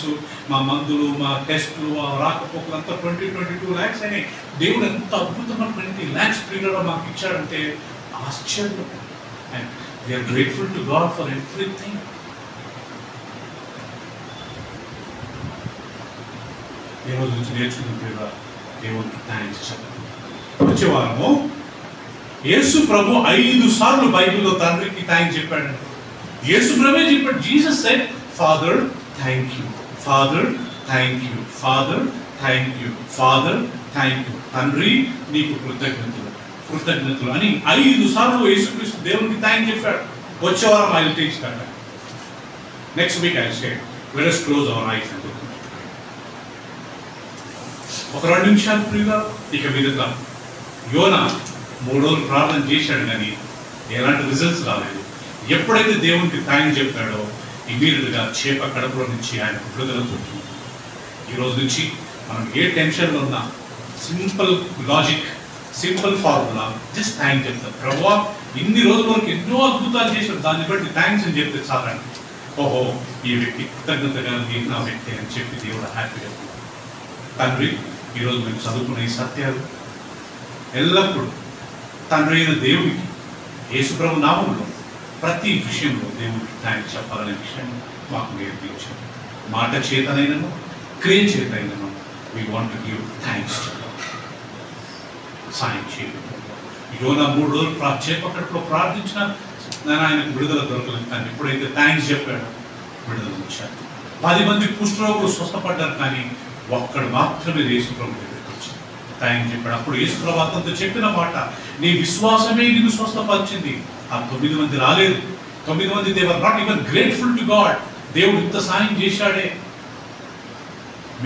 మా మందులు, మా టెస్టులు, రాకపోకలు అంతా 22 lakhs అయినాయి. దేవుడు ఎంత అద్భుతమైన 20 lakhs ప్రియురా మాకు ఇచ్చాడంటే ఆశ్చర్యం. And we're grateful to God for everything. ఏ రోజు నుంచి నేర్చుకున్న ప్రియురా దేవునికి థ్యాంక్స్ చెప్పండి. వచ్చే వారము యేసు ప్రభు 5 సార్లు బైబిల్లో తండ్రికి థ్యాంక్స్ చెప్పాడు. యేసు ప్రభే చెప్పాడు. Jesus said, father thank you, Father thank you, Father thank you, Father thank you. తండ్రి నీకు కృతజ్ఞతలు, కృతజ్ఞతలు అని 5 సార్లు యేసుక్రీస్తు దేవునికి థ్యాంక్ చెప్పాడు. వచ్చే వారం I will teach that. Next week I will say let us close our eyes and look. ఒక 2 నిమిషాలు ప్రియుగా ఇక మీదట యోనా 3 రోజులు ప్రార్థన చేశాడు కానీ ఎలాంటి రిజల్ట్స్ రాలేదు. ఎప్పుడైతే దేవునికి థ్యాంక్స్ చెప్పాడో ఇమీడియట్గా చేప కడుపులో నుంచి ఆయన విడుదల దొరికింది. ఈ రోజు నుంచి మనం ఏ టెన్షన్లో ఉన్నా simple logic, simple formula, just thanks చెప్తాం. ప్రభువా ఇన్ని రోజుల వరకు ఎన్నో అద్భుతాలు చేశాడు, దాన్ని బట్టి థ్యాంక్స్ అని చెప్తే చాలండి. ఓహో ఈ వ్యక్తి కృతజ్ఞతగా నా వ్యక్తి అని చెప్పి దేవుడు హ్యాపీగా. తండ్రి ఈరోజు మేము చదువుకున్న ఈ సత్యాలు ఎల్లప్పుడూ తండ్రి అయిన దేవునికి యేసుప్రభు నామములో ప్రతి విషయంలో దేవునికి థ్యాంక్స్ చెప్పాలనే విషయాన్ని మాకు నేర్పించారు. మాట చేతనైనను క్రియ చేతనైనను we want to give thanks to God. సాయం చేయండి. యోనా 3 రోజులు చేపకట్లో ప్రార్థించిన ఆయనకు విడుదల దొరకలేదు, కానీ ఎప్పుడైతే థ్యాంక్స్ చెప్పాడో విడుదల ఇచ్చాడు. 10 మంది కుష్ఠరోగులు స్వస్థపడ్డారు, కానీ ఒక్కడు మాత్రమే యేసుప్రభు దగ్గరికి వచ్చింది, థ్యాంక్స్ చెప్పాడు. అప్పుడు యేసుప్రభు అతనితో చెప్పిన మాట, నీ విశ్వాసమే నిన్ను స్వస్థపరిచింది. ఆ 9 మంది రాలేదు. 9 మంది they were not even grateful to God. దేవుడు ఇంత సాయం చేశాడే